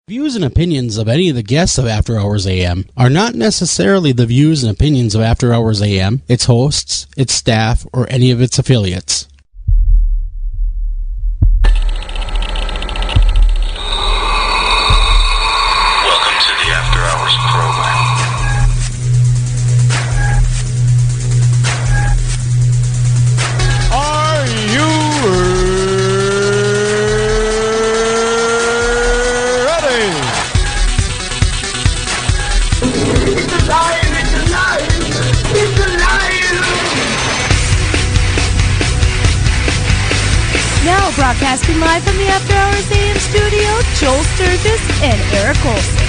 Views and opinions of any of the guests of After Hours AM are not necessarily the views and opinions of After Hours AM, its hosts, its staff, or any of its affiliates. Welcome to the After Hours program. Are you ready? It's alive! It's alive! It's alive! Now broadcasting live from the After Hours AM studio, Joel Sturgis and Eric Olsen.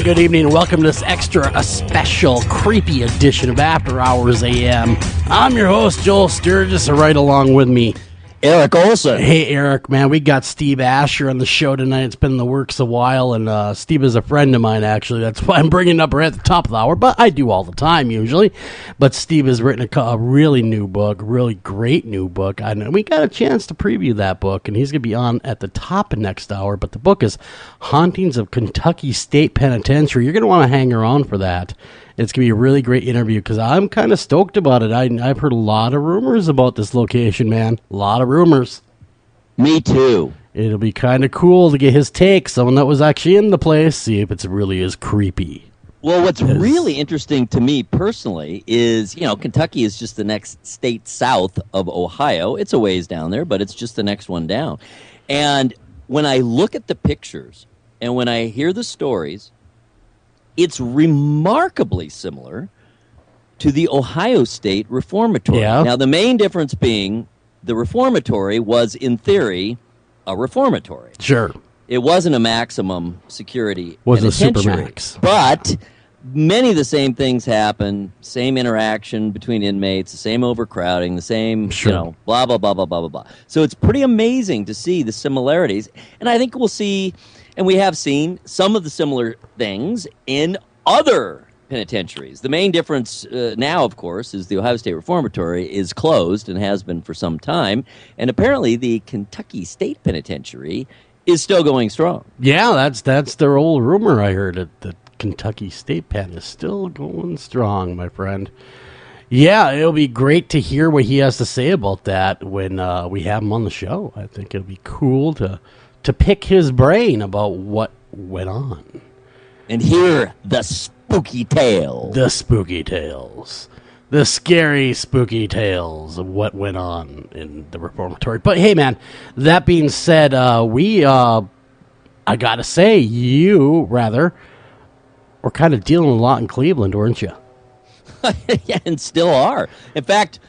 Good evening and welcome to this a special, creepy edition of After Hours AM. I'm your host, Joel Sturgis, and right along with me, Eric Olsen. Hey, Eric, man, we got Steve Asher on the show tonight. It's been in the works a while, and Steve is a friend of mine, actually. That's why I'm bringing it up right at the top of the hour, but I do all the time, usually. But Steve has written a really new book, really great new book. And we got a chance to preview that book, and he's going to be on at the top of next hour. But the book is Hauntings of Kentucky State Penitentiary. You're going to want to hang around for that. It's going to be a really great interview because I'm kind of stoked about it. I've heard a lot of rumors about this location, man. A lot of rumors. Me too. It'll be kind of cool to get his take, someone that was actually in the place, see if it's really as creepy. Well, what's really interesting to me personally is, Kentucky is just the next state south of Ohio. It's a ways down there, but it's just the next one down. And when I look at the pictures and when I hear the stories, it's remarkably similar to the Ohio State Reformatory. Yeah. Now, the main difference being the reformatory was, in theory, a reformatory. Sure. It wasn't a maximum security Wasn't a penitentiary, supermax. but many of the same things happen, same interaction between inmates, the same overcrowding, the same, Sure. blah, blah, blah, blah, blah, blah, blah. So it's pretty amazing to see the similarities. And I think we'll see, and we have seen, some of the similar things in other penitentiaries. The main difference now, of course, is the Ohio State Reformatory is closed and has been for some time. And apparently the Kentucky State Penitentiary is still going strong. Yeah, that's their old rumor I heard. The Kentucky State Pen is still going strong, my friend. Yeah, it'll be great to hear what he has to say about that when we have him on the show. I think it'll be cool to pick his brain about what went on. And hear the spooky tale. The spooky tales. The scary, spooky tales of what went on in the reformatory. But hey, man, that being said, I gotta say, you, rather, were kind of dealing a lot in Cleveland, weren't you? Yeah, and still are. In fact,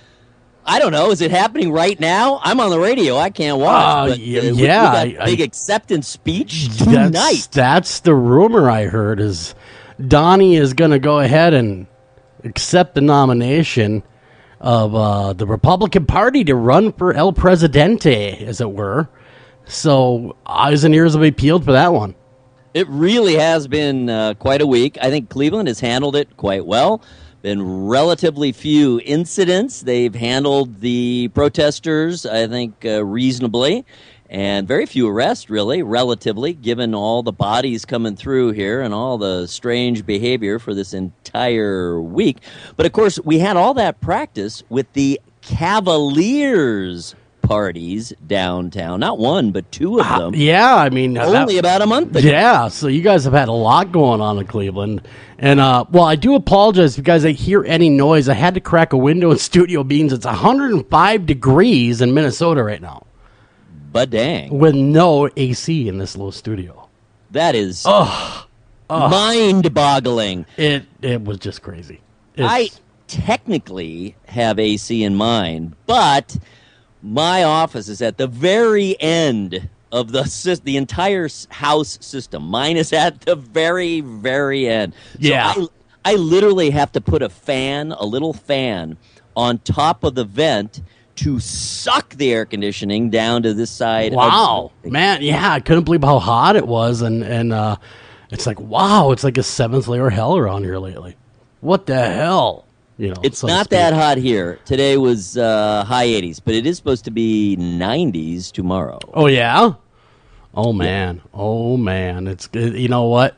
I don't know. Is it happening right now? I'm on the radio. I can't watch. But, yeah. we got big acceptance speech tonight. That's the rumor I heard is Donnie is going to go ahead and accept the nomination of the Republican Party to run for El Presidente, as it were. So eyes and ears will be peeled for that one. It really has been quite a week. I think Cleveland has handled it quite well. Been relatively few incidents. They've handled the protesters, I think, reasonably. And very few arrests, really, relatively, given all the bodies coming through here and all the strange behavior for this entire week. But, of course, we had all that practice with the Cavaliers parties downtown. Not one, but two of them. Yeah, I mean... Only about a month ago. Yeah, so you guys have had a lot going on in Cleveland. And, well, I do apologize if you guys hear any noise. I had to crack a window in Studio Beans. It's 105 degrees in Minnesota right now. But dang. With no AC in this little studio. That is mind-boggling. It was just crazy. I technically have AC in mine, but my office is at the very end of the entire house system. Mine is at the very, very end. Yeah. So I literally have to put a little fan, on top of the vent to suck the air conditioning down to this side. Wow, man, yeah, I couldn't believe how hot it was, and it's like, wow, it's like a 7th layer of hell around here lately. What the hell? You know, it's not that hot here. Today was high 80s, but it is supposed to be 90s tomorrow. Oh yeah? Oh man, it's you know what?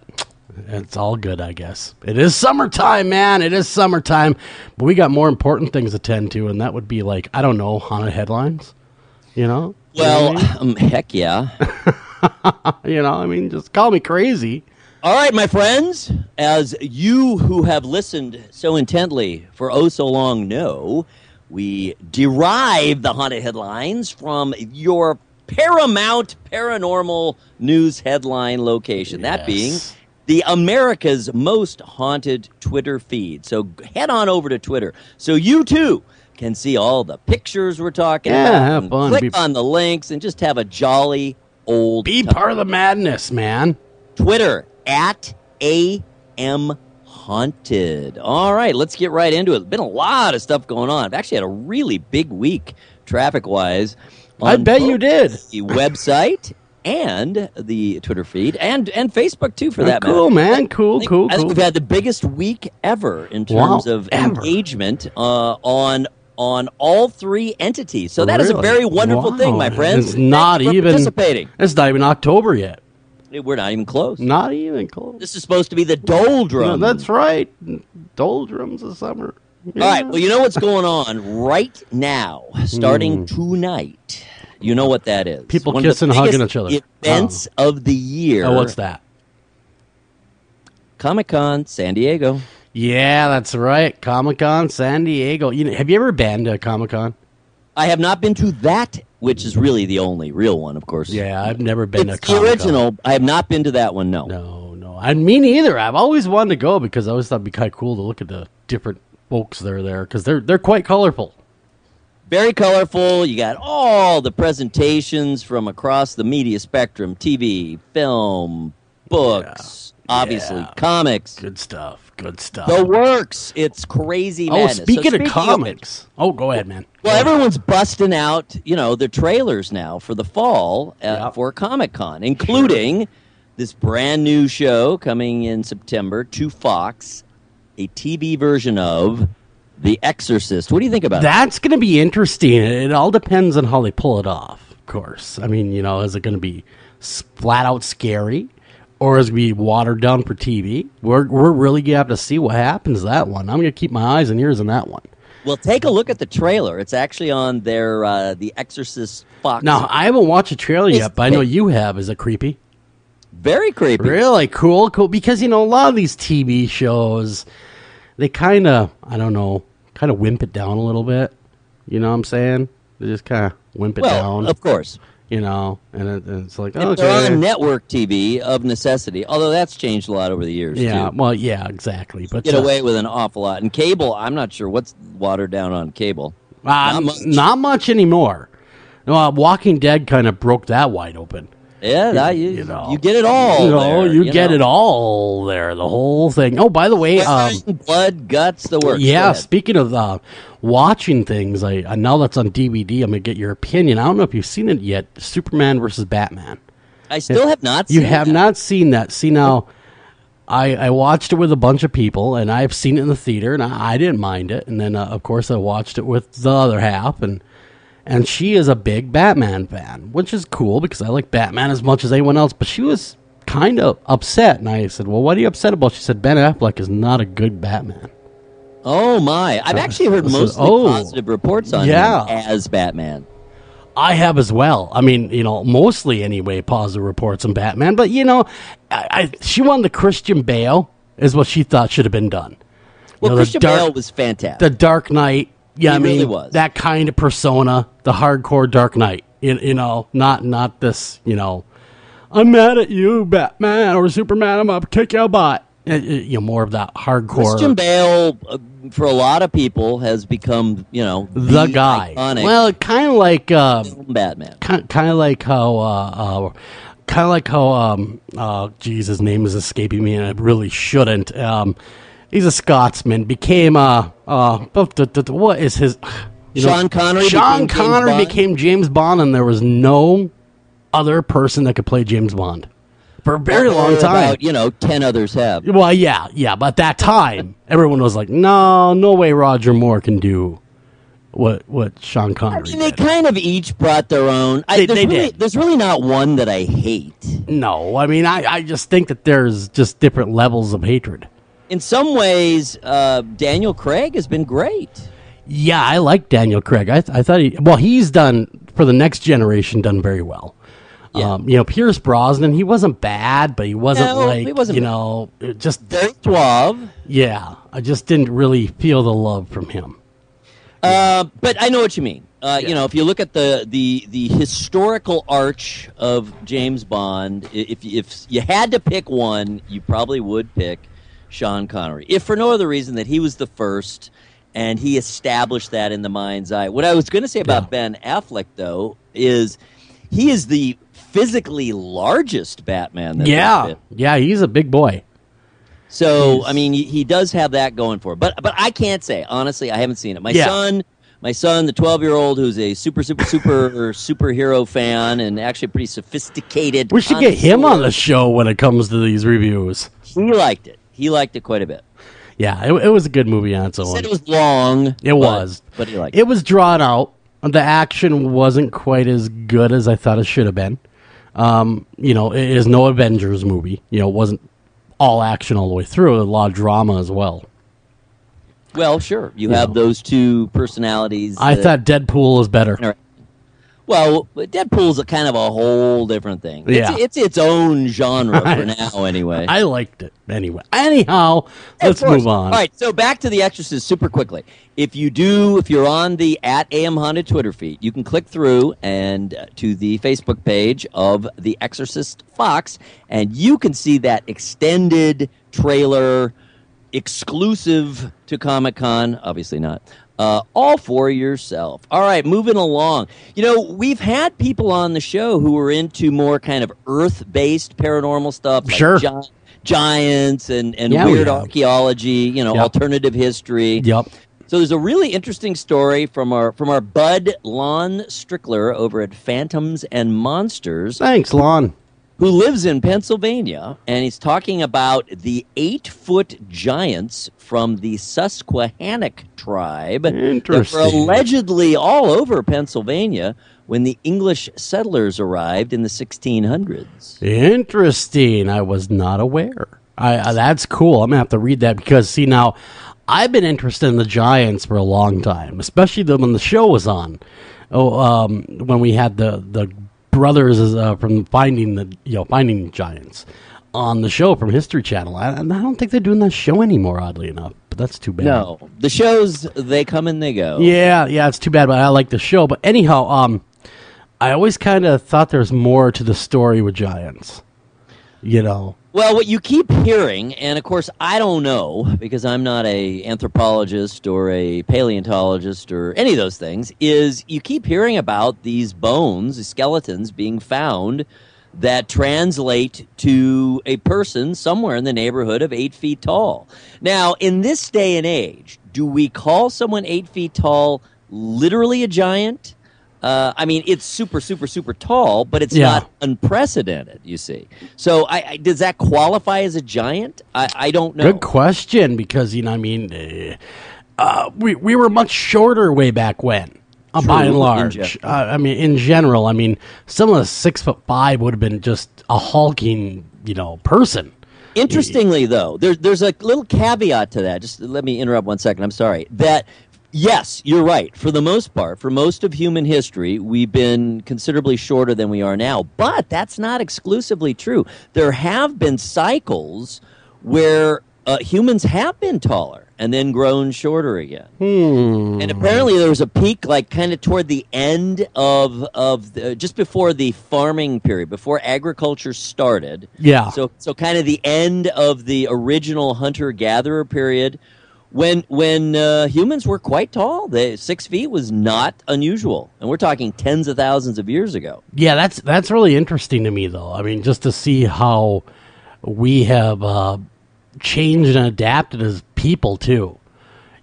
It's all good, I guess. It is summertime, man. It is summertime. But we got more important things to tend to, and that would be like, I don't know, haunted headlines. You know? Well, you know what I mean? heck yeah. You know, I mean, just call me crazy. All right, my friends, as you who have listened so intently for oh so long know, we derive the haunted headlines from your paramount paranormal news headline location. Yes. That being the America's Most Haunted Twitter feed. So head on over to Twitter so you too can see all the pictures we're talking about. Have fun. Click on the links and just have a jolly old Be time. part of the madness, man. Twitter at AM Haunted. All right, let's get right into it. Been a lot of stuff going on. I've actually had a really big week traffic-wise. I bet you did. The website and the Twitter feed and Facebook too, for that matter. Cool, man. Cool. I think we've had the biggest week ever in terms of engagement on all three entities. So that is a very wonderful thing, my friends. It's not even participating. It's not even October yet. We're not even close. Not even close. This is supposed to be the doldrum. No, that's right. Doldrums of summer. Yeah. All right. Well, you know what's going on right now, starting tonight. You know what that is. People One kissing, of the hugging biggest each other. Events of the year. Oh, what's that? Comic-Con, San Diego. Yeah, that's right. Comic-Con, San Diego. Have you ever been to Comic-Con? I have not been to that, which is really the only real one, of course. Yeah, I've never been It's to Comic-Con. the original. I have not been to that one, no. No. Me neither. I've always wanted to go because I always thought it'd be kind of cool to look at the different folks that are there because they're quite colorful. Very colorful. You got all the presentations from across the media spectrum: TV, film, books, obviously comics. Good stuff. The works. It's crazy madness. Speaking of comics. Go ahead, man. Well, everyone's busting out, the trailers now for the fall for Comic-Con, including this brand new show coming in September to Fox, a TV version of The Exorcist. What do you think about That's going to be interesting. It all depends on how they pull it off, of course. I mean, is it going to be flat out scary? Or is it going to be watered down for TV? We're really going to have to see what happens to that one. I'm going to keep my eyes and ears on that one. Well, take a look at the trailer. It's actually on their The Exorcist Fox. Now, I haven't watched the trailer yet, but I know you have. Is it creepy? Very creepy. Really? Cool. Because, a lot of these TV shows, they kind of wimp it down a little bit. You know what I'm saying? They just kind of wimp it down. Of course. And it's like, okay. They're on network TV of necessity, although that's changed a lot over the years, too. Well, yeah, exactly. But get away with an awful lot. And cable, I'm not sure what's watered down on cable. Not much anymore. Walking Dead kind of broke that wide open. Yeah, you get it all. You get it all there, the whole thing. Oh, by the way, blood, guts, the works. Yeah, speaking of watching things, I now that's on DVD. I'm gonna get your opinion. I don't know if you've seen it yet. Superman versus Batman. I still have not seen it. You have not seen that. See, now, I watched it with a bunch of people, and I've seen it in the theater, and I didn't mind it. And then, of course, I watched it with the other half, and And she is a big Batman fan, which is cool because I like Batman as much as anyone else. But she was kind of upset. And I said, well, what are you upset about? She said, Ben Affleck is not a good Batman. Oh, my. I've actually heard mostly positive reports on him as Batman. I have as well. I mean, mostly anyway, positive reports on Batman. But, she wanted the Christian Bale is what she thought should have been done. Well, Christian Bale was fantastic. The Dark Knight. Yeah, really was. That kind of persona, the hardcore Dark Knight. Not this, I'm mad at you, Batman, or Superman, I'm going to kick your butt. More of that hardcore. Christian Bale, for a lot of people, has become, the guy. Iconic well, kind of like Batman. Kind of like how, his name is escaping me, and it really shouldn't. He's a Scotsman. Became what is his? Sean Connery. Sean Connery became James Bond, and there was no other person that could play James Bond for a very long time. About, 10 others have. Well, yeah, but at that time, everyone was like, no way Roger Moore can do what Sean Connery did. They kind of each brought their own. There's really not one that I hate. No, I mean, I just think that there's just different levels of hatred. In some ways, Daniel Craig has been great. Yeah, I like Daniel Craig. I thought he's done, for the next generation, done very well. Yeah. Pierce Brosnan, he wasn't bad, but he wasn't just very suave. Yeah, I just didn't really feel the love from him. But I know what you mean. If you look at the historical arch of James Bond, if you had to pick one, you probably would pick Sean Connery, if for no other reason that he was the first, and he established that in the mind's eye. What I was going to say about Ben Affleck, though, is he is the physically largest Batman. Yeah, he's a big boy. So, I mean, he does have that going for him. But I can't say, honestly, I haven't seen it. My son, the 12-year-old, who's a super superhero fan and actually pretty sophisticated. We should get him on the show when it comes to these reviews. He liked it. He liked it quite a bit. Yeah, it was a good movie on its own. He said it was long. It was. But he liked it. It was drawn out. The action wasn't quite as good as I thought it should have been. It is no Avengers movie. It wasn't all action all the way through. A lot of drama as well. Well, sure. You have those two personalities. I thought Deadpool was better. Well, Deadpool's a kind of a whole different thing. It's its own genre for now, anyway. I liked it anyway. Anyhow, let's move on. All right, so back to The Exorcist super quickly. If you're on the @AMHaunted Twitter feed, you can click through and to the Facebook page of The Exorcist Fox, and you can see that extended trailer exclusive to Comic-Con. Obviously not. All for yourself. All right, moving along. We've had people on the show who are into more kind of Earth-based paranormal stuff, like giants and weird archaeology, alternative history. Yep. So there's a really interesting story from our bud Lon Strickler over at Phantoms and Monsters. Thanks, Lon. Who lives in Pennsylvania, and he's talking about the 8-foot giants from the Susquehannock tribe that were allegedly all over Pennsylvania when the English settlers arrived in the 1600s. Interesting. I was not aware. That's cool. I'm going to have to read that because, see, now, I've been interested in the giants for a long time, especially when the show was on. When we had the brothers from Finding Giants on the show from History Channel. And I don't think they're doing that show anymore, oddly enough. But that's too bad. No, the shows, they come and they go. Yeah, it's too bad, but I like the show. But anyhow, I always kind of thought there's more to the story with giants. Well, what you keep hearing, and of course I don't know because I'm not a anthropologist or a paleontologist or any of those things, is you keep hearing about these bones, these skeletons being found that translate to a person somewhere in the neighborhood of 8 feet tall. Now, in this day and age, do we call someone 8 feet tall literally a giant? I mean, it's super, super, super tall, but it's not unprecedented, you see. So does that qualify as a giant? I don't know. Good question, because, we were much shorter way back when. By and true in large. general. I mean, in general, I mean, someone 6'5" would have been just a hulking, person. Interestingly, though, there's a little caveat to that. Just let me interrupt 1 second. I'm sorry. That, yes, you're right. For the most part, for most of human history, we've been considerably shorter than we are now. But that's not exclusively true. There have been cycles where humans have been taller and then grown shorter again. And apparently there was a peak like kind of toward the end of just before the farming period, before agriculture started. Yeah. So kind of the end of the original hunter-gatherer period when humans were quite tall. 6 feet was not unusual. And we're talking tens of thousands of years ago. Yeah, that's really interesting to me, though. I mean, just to see how we have changed and adapted as people too.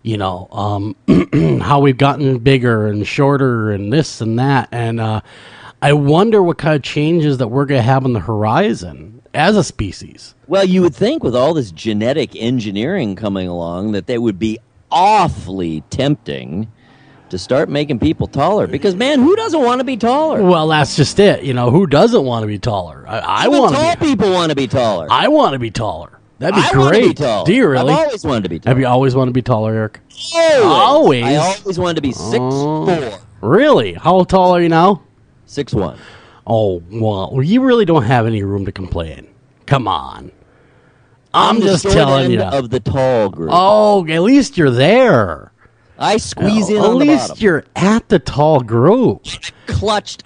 How we've gotten bigger and shorter and this and that, and I wonder what kind of changes that we're going to have on the horizon as a species. Well, you would think with all this genetic engineering coming along that they would be awfully tempting to start making people taller. Because, man, who doesn't want to be taller? Well, that's just it. Who doesn't want to be taller? I Even want to tall be. people want to be taller. I want to be taller. That'd be I want to great. be tall. Do you really? I've always wanted to be taller. Have you always wanted to be taller, Eric? Always. Always? I always wanted to be 6'4", Really? How tall are you now? 6'1". Oh, well, you really don't have any room to complain. Come on. I'm the just short telling end you. of the tall group. Oh, at least you're there. I squeeze in At on the least bottom. you're at the tall group. I clutched.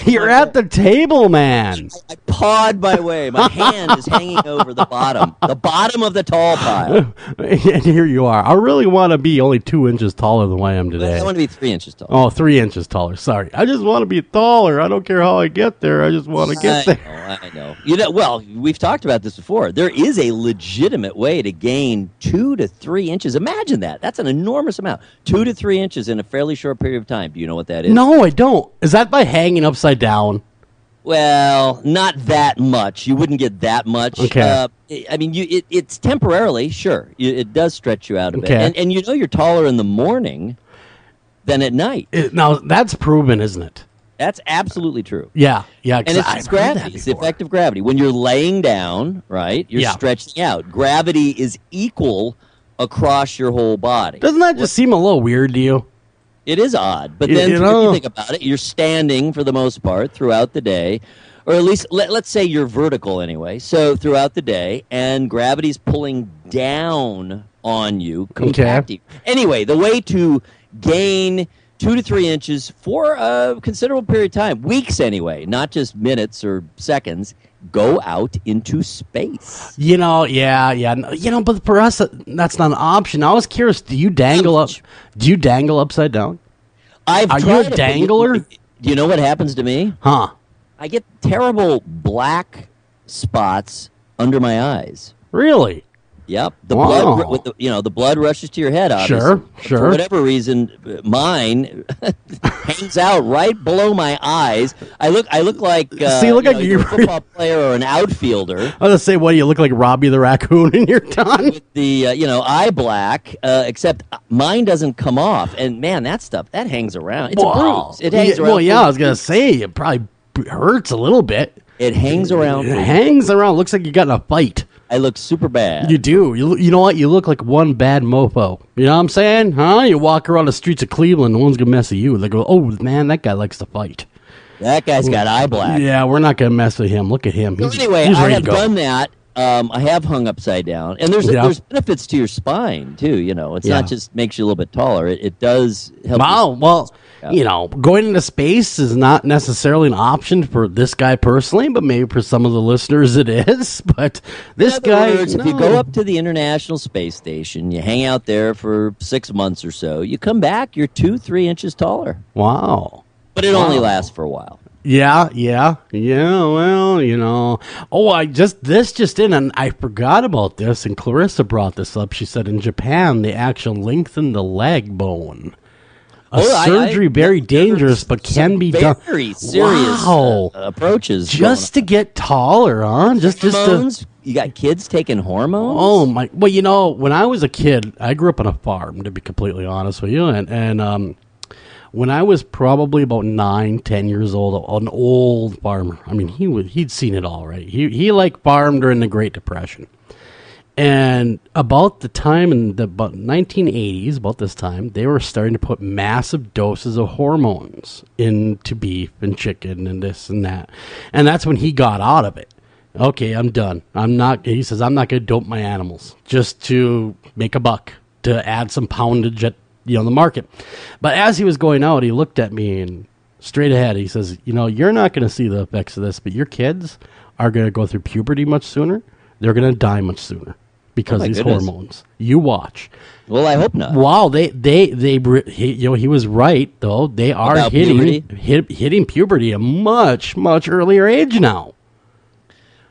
You're at the table, man. I pawed my way. My hand is hanging over the bottom of the tall pile. And here you are. I really want to be only 2 inches taller than I am today. I want to be 3 inches tall. Oh, 3 inches taller. Sorry. I just want to be taller. I don't care how I get there. I just want to get there. I know. Well, we've talked about this before. There is a legitimate way to gain 2 to 3 inches. Imagine that. That's an enormous amount. 2 to 3 inches in a fairly short period of time. Do you know what that is? No, I don't. Is that by hanging upside down? Well, not that much. You wouldn't get that much. Okay. I mean, it's temporarily, sure. It does stretch you out a bit. Okay. And you're taller in the morning than at night. Now, that's proven, isn't it? That's absolutely true. Yeah. And it's gravity. It's the effect of gravity. When you're laying down, right, you're stretching out. Gravity is equal across your whole body. Doesn't that just seem a little weird to you? It is odd, but then if you think about it, you're standing for the most part throughout the day, or at least let's say you're vertical anyway. So throughout the day, and gravity's pulling down on you, compacting. Anyway, the way to gain 2 to 3 inches for a considerable period of time, weeks anyway, not just minutes or seconds, go out into space. But for us, that's not an option. I was curious. Do you dangle upside down? Are you a dangler? Do you know what happens to me? Huh? I get terrible black spots under my eyes. Really? Yep. The Wow. blood, the blood rushes to your head. Obviously. Sure. For whatever reason, mine hangs out right below my eyes. I look like you're a football player or an outfielder. I was gonna say, what do you look like, Robbie the raccoon, and you're done? With the eye black, except mine doesn't come off. And man, that stuff that hangs around. It's a bruise. It hangs around. Well, yeah, I was gonna say it probably hurts a little bit. It hangs around. It hangs around. Looks like you got in a fight. I look super bad. You do. You know what? You look like one bad mofo. You know what I'm saying? Huh? You walk around the streets of Cleveland, no one's going to mess with you. They go, oh, man, that guy likes to fight. That guy's got eye black. Yeah, we're not going to mess with him. Look at him. So He's anyway, ready I to have go. done that. I have hung upside down. And there's benefits to your spine, too. It's not just makes you a little bit taller. It does help. Wow. Well, going into space is not necessarily an option for this guy personally, but maybe for some of the listeners it is. But this guy, if you go up to the International Space Station, you hang out there for 6 months or so, you come back, you're 2-3 inches taller. Wow. But it only lasts for a while. Yeah. Well, Oh, this just in, and I forgot about this, and Clarissa brought this up. She said in Japan they actually lengthen the leg bone. Surgery very dangerous, but can be done. Very serious approaches. Just to get taller, huh? Just to. You got kids taking hormones? Oh my! Well, when I was a kid, I grew up on a farm. To be completely honest with you, and When I was probably about 9, 10 years old, an old farmer. I mean, he'd seen it all, right? He like farmed during the Great Depression. And about the time in the about 1980s, about this time, they were starting to put massive doses of hormones into beef and chicken and this and that. And that's when he got out of it. Okay, I'm done. He says, I'm not going to dope my animals just to make a buck, to add some poundage at, the market. But as he was going out, he looked at me and straight ahead, he says, you're not going to see the effects of this, but your kids are going to go through puberty much sooner. They're going to die much sooner. Because these hormones, you watch. Well, I hope not. Wow, he was right though. They are About hitting puberty at a much earlier age now.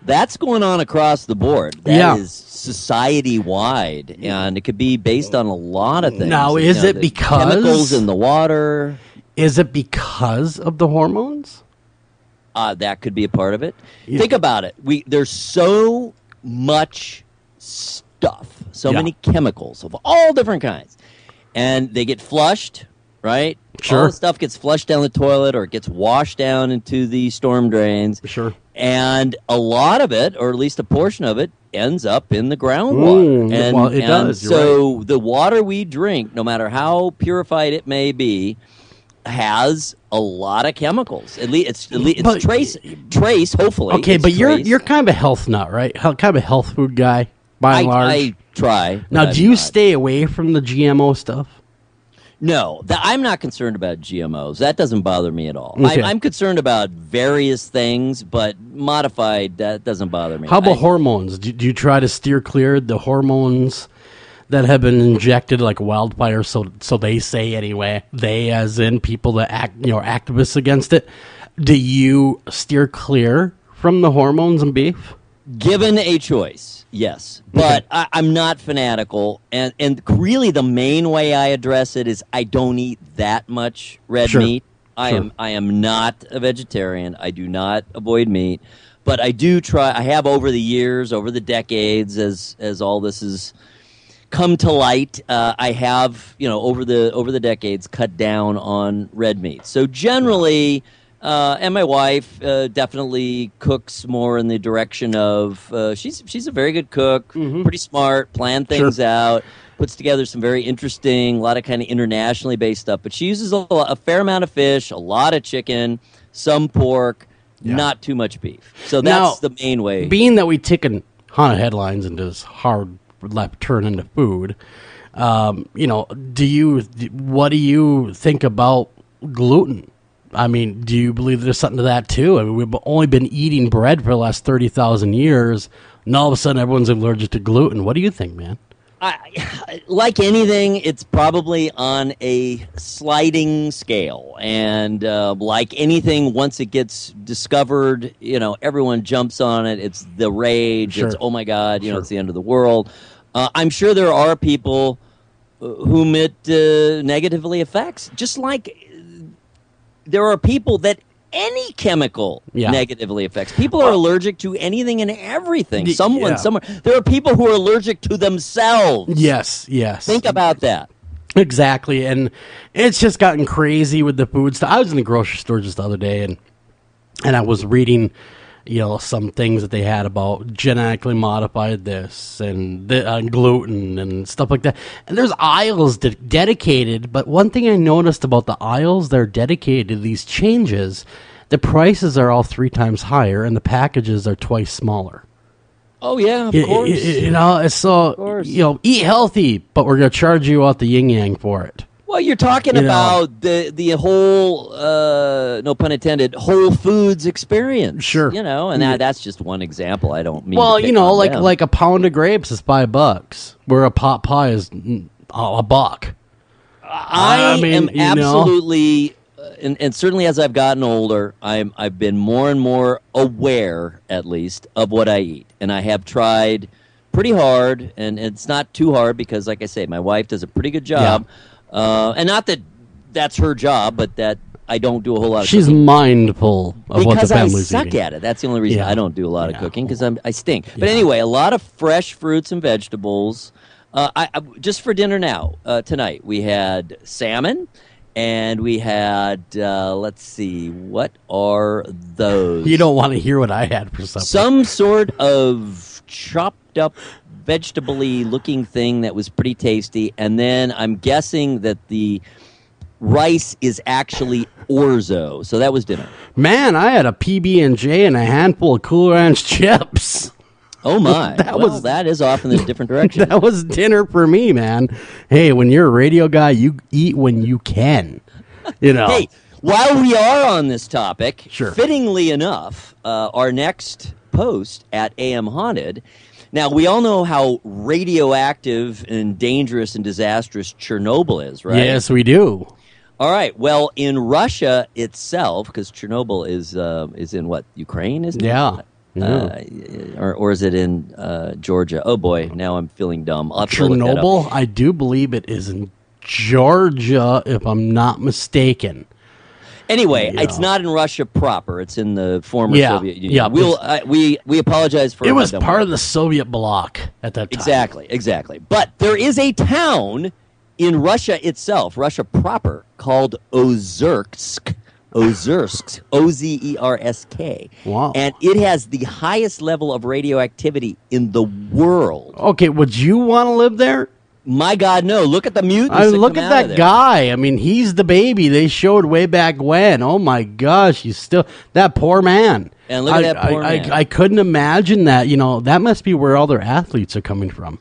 That's going on across the board. That is society wide, and it could be based on a lot of things. Now, is it because chemicals in the water? Is it because of the hormones? That could be a part of it. Yeah. Think about it. There's so much stuff, so many chemicals of all different kinds, and they get flushed, right? Sure. All the stuff gets flushed down the toilet or it gets washed down into the storm drains. Sure. And a lot of it, or at least a portion of it, ends up in the groundwater. It does. So right. The water we drink, no matter how purified it may be, has a lot of chemicals. At least it's trace. Hopefully, okay. But you're kind of a health nut, right? Kind of a health food guy, by and large. I try. Now, do you stay away from the GMO stuff? No, I'm not concerned about GMOs. That doesn't bother me at all. Okay. I'm concerned about various things, but modified, that doesn't bother me. How about hormones? Do you try to steer clear the hormones that have been injected like wildfire? So they say anyway. They, as in people that activists against it. Do you steer clear from the hormones in beef? Given a choice, yes. But Okay. I'm not fanatical. And really the main way I address it is I don't eat that much red meat. I am not a vegetarian. I do not avoid meat. But I do try. I have over the years, over the decades, as all this has come to light, I have, over the decades, cut down on red meat. So generally... and my wife definitely cooks more in the direction of she's a very good cook, pretty smart, plan things out, puts together some very interesting, a lot of kind of internationally based stuff. But she uses a fair amount of fish, a lot of chicken, some pork, not too much beef. So that's the main way. Being that we taken haunted headlines and just hard left turn into food, what do you think about gluten? I mean, do you believe there's something to that, too? I mean, we've only been eating bread for the last 30,000 years, and all of a sudden everyone's allergic to gluten. What do you think, man? Like anything, it's probably on a sliding scale. And like anything, once it gets discovered, everyone jumps on it. It's the rage. It's, oh, my God, it's the end of the world. I'm sure there are people whom it negatively affects, just like... There are people that any chemical negatively affects. People are allergic to anything and everything. Somewhere. There are people who are allergic to themselves. Yes. Think about that. Exactly. And it's just gotten crazy with the food stuff. I was in the grocery store just the other day, and I was reading, some things that they had about genetically modified this and gluten and stuff like that. And there's aisles dedicated, but one thing I noticed about the aisles that are dedicated to these changes, the prices are all 3 times higher and the packages are twice smaller. Oh, yeah, of course. It's so, eat healthy, but we're going to charge you out the yin-yang for it. Well, you're talking about the whole, no pun intended, Whole Foods experience. Sure. And that's just one example. I don't mean like a pound of grapes is $5, where a pot pie is $1. I am absolutely, and certainly as I've gotten older, I've been more and more aware, at least, of what I eat. And I have tried pretty hard, and it's not too hard because, like I say, my wife does a pretty good job. Yeah. And not that that's her job, but that I don't do a whole lot of She's cooking. Mindful of what the family's Because I suck eating. at it. That's the only reason I don't do a lot of cooking, because I stink. But anyway, a lot of fresh fruits and vegetables. I just for dinner now, tonight, we had salmon And we had, let's see, what are those? You don't want to hear what I had for supper. Some sort of chopped up, vegetable-y looking thing that was pretty tasty. And then I'm guessing that the rice is actually orzo. So that was dinner. Man, I had a PB&J and a handful of Cool Ranch chips. Oh, my. That is off in a different direction. That was dinner for me, man. Hey, when you're a radio guy, you eat when you can. You know. Hey, while we are on this topic, Sure. fittingly enough, our next post at AM Haunted. Now, we all know how radioactive and dangerous and disastrous Chernobyl is, right? Yes, we do. All right. Well, in Russia itself, because Chernobyl is in what, Ukraine, isn't it? Yeah. Or is it in Georgia? Oh boy, now I'm feeling dumb. I'll have to look that up. Chernobyl, I do believe it is in Georgia, if I'm not mistaken. Anyway, Yeah. it's not in Russia proper. It's in the former Yeah. Soviet Union. Yeah, We apologize for It was how dumb part we of the Soviet bloc at that time. Exactly. But there is a town in Russia itself, Russia proper, called Ozersk. Ozersk. Wow. And it has the highest level of radioactivity in the world. Okay, would you want to live there? My God, no. Look at the mutants. I that look come at out of that there. guy. I mean, he's the baby they showed way back when. Oh my gosh, he's still that poor man. And look at that poor man. I couldn't imagine that. You know, that must be where all their athletes are coming from.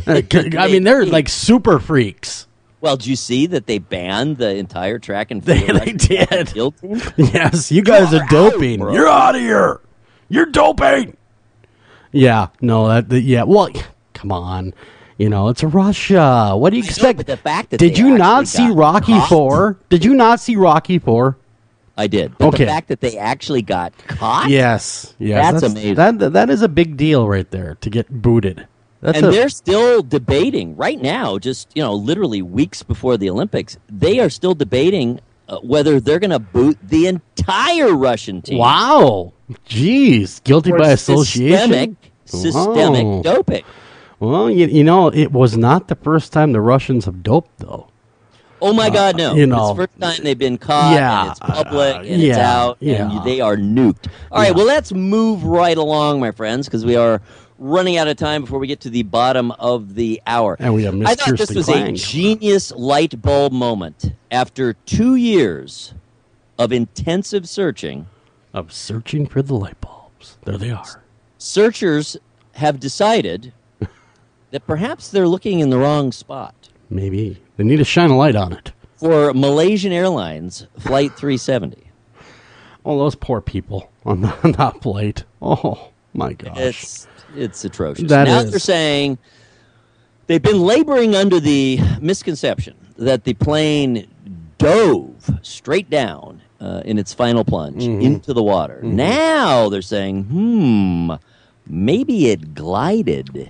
I mean, they're like super freaks. Well, did you see that they banned the entire track and They field did. field team? Yes, you guys are doping. bro. You're out of here. You're doping. Yeah, no, yeah. Well, come on. You know, it's Russia. What do you expect? but the fact that Did they you not actually see got Rocky caught. 4? Did you not see Rocky 4? I did. But Okay. the fact that they actually got caught? Yes. That's amazing. That is a big deal right there to get booted. That's And they're still debating right now, just, literally weeks before the Olympics, they are still debating whether they're going to boot the entire Russian team. wow. Jeez, guilty for by association. Systemic Wow. doping. Well, you know, it was not the first time the Russians have doped, though. Oh my God, no! you know, it's the first time they've been caught, yeah, and it's public, and it's yeah, out, yeah. and they are nuked. All right, well, let's move right along, my friends, because we are running out of time before we get to the bottom of the hour. And we have Miss I thought Kirsten this was Klang. a genius light bulb moment. After 2 years of intensive searching, Of searching for the light bulbs. There they are. searchers have decided that perhaps they're looking in the wrong spot. Maybe. They need to shine a light on it. For Malaysian Airlines Flight 370. Oh, those poor people on that flight. Oh, my gosh. It's atrocious. That Now is. they're saying they've been laboring under the misconception that the plane dove straight down in its final plunge into the water. Now they're saying, maybe it glided.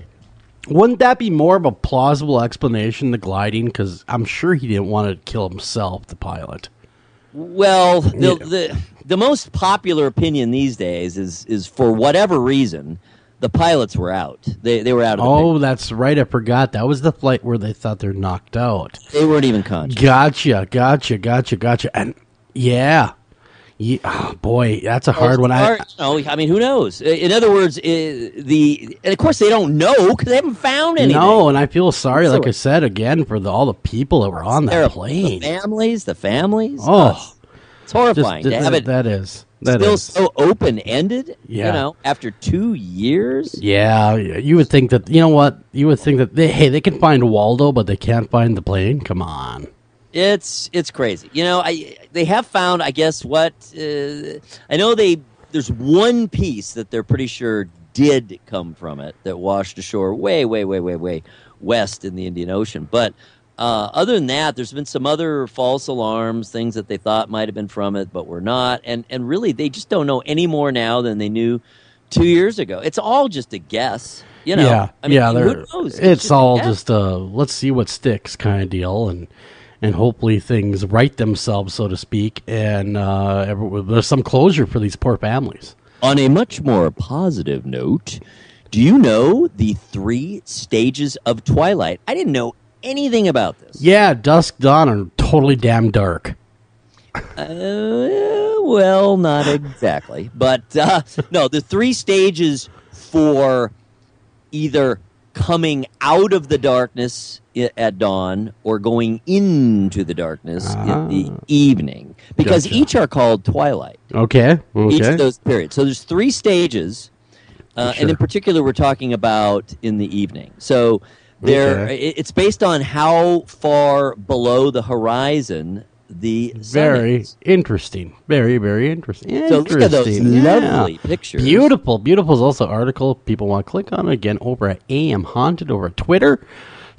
Wouldn't that be more of a plausible explanation, the gliding? Because I'm sure he didn't want to kill himself, the pilot. Well, the most popular opinion these days is for whatever reason, the pilots were out. They were out of the Oh, that's right. I forgot. That was the flight where they thought they're knocked out. picture. They weren't even conscious. Gotcha. And yeah. Oh, boy, that's a hard one. I mean, who knows? In other words, and of course they don't know because they haven't found anything. No, and I feel sorry, like I said again, for all the people that were on that Terrible. plane. The families. Oh, it's horrifying to have it that is still so open-ended. Yeah. After 2 years. Yeah, you would think that. You know what? You would think that they can find Waldo, but they can't find the plane. Come on. It's crazy. They have found, I guess, what I know. There's one piece that they're pretty sure did come from it that washed ashore way west in the Indian Ocean. But other than that, there's been some other false alarms, things that they thought might have been from it, but were not. And really, they just don't know any more now than they knew 2 years ago. It's all just a guess. Yeah, I mean, yeah. who knows? It's just a all guess. just let's see what sticks kind of deal, and hopefully things right themselves, so to speak, and there's some closure for these poor families. On a much more positive note, do you know the 3 stages of twilight? I didn't know anything about this? Yeah, dusk, dawn, or totally damn dark. Well, not exactly. But no, the 3 stages for either coming out of the darkness at dawn or going into the darkness in the evening. Because each are called twilight. Okay. Each of those periods. So there's 3 stages. And in particular, we're talking about in the evening. So it's based on how far below the horizon the sun very is. Interesting. Very, very interesting. So look at those lovely pictures. Beautiful. Beautiful is also an article people want to click on. Again, over at AM Haunted over at Twitter.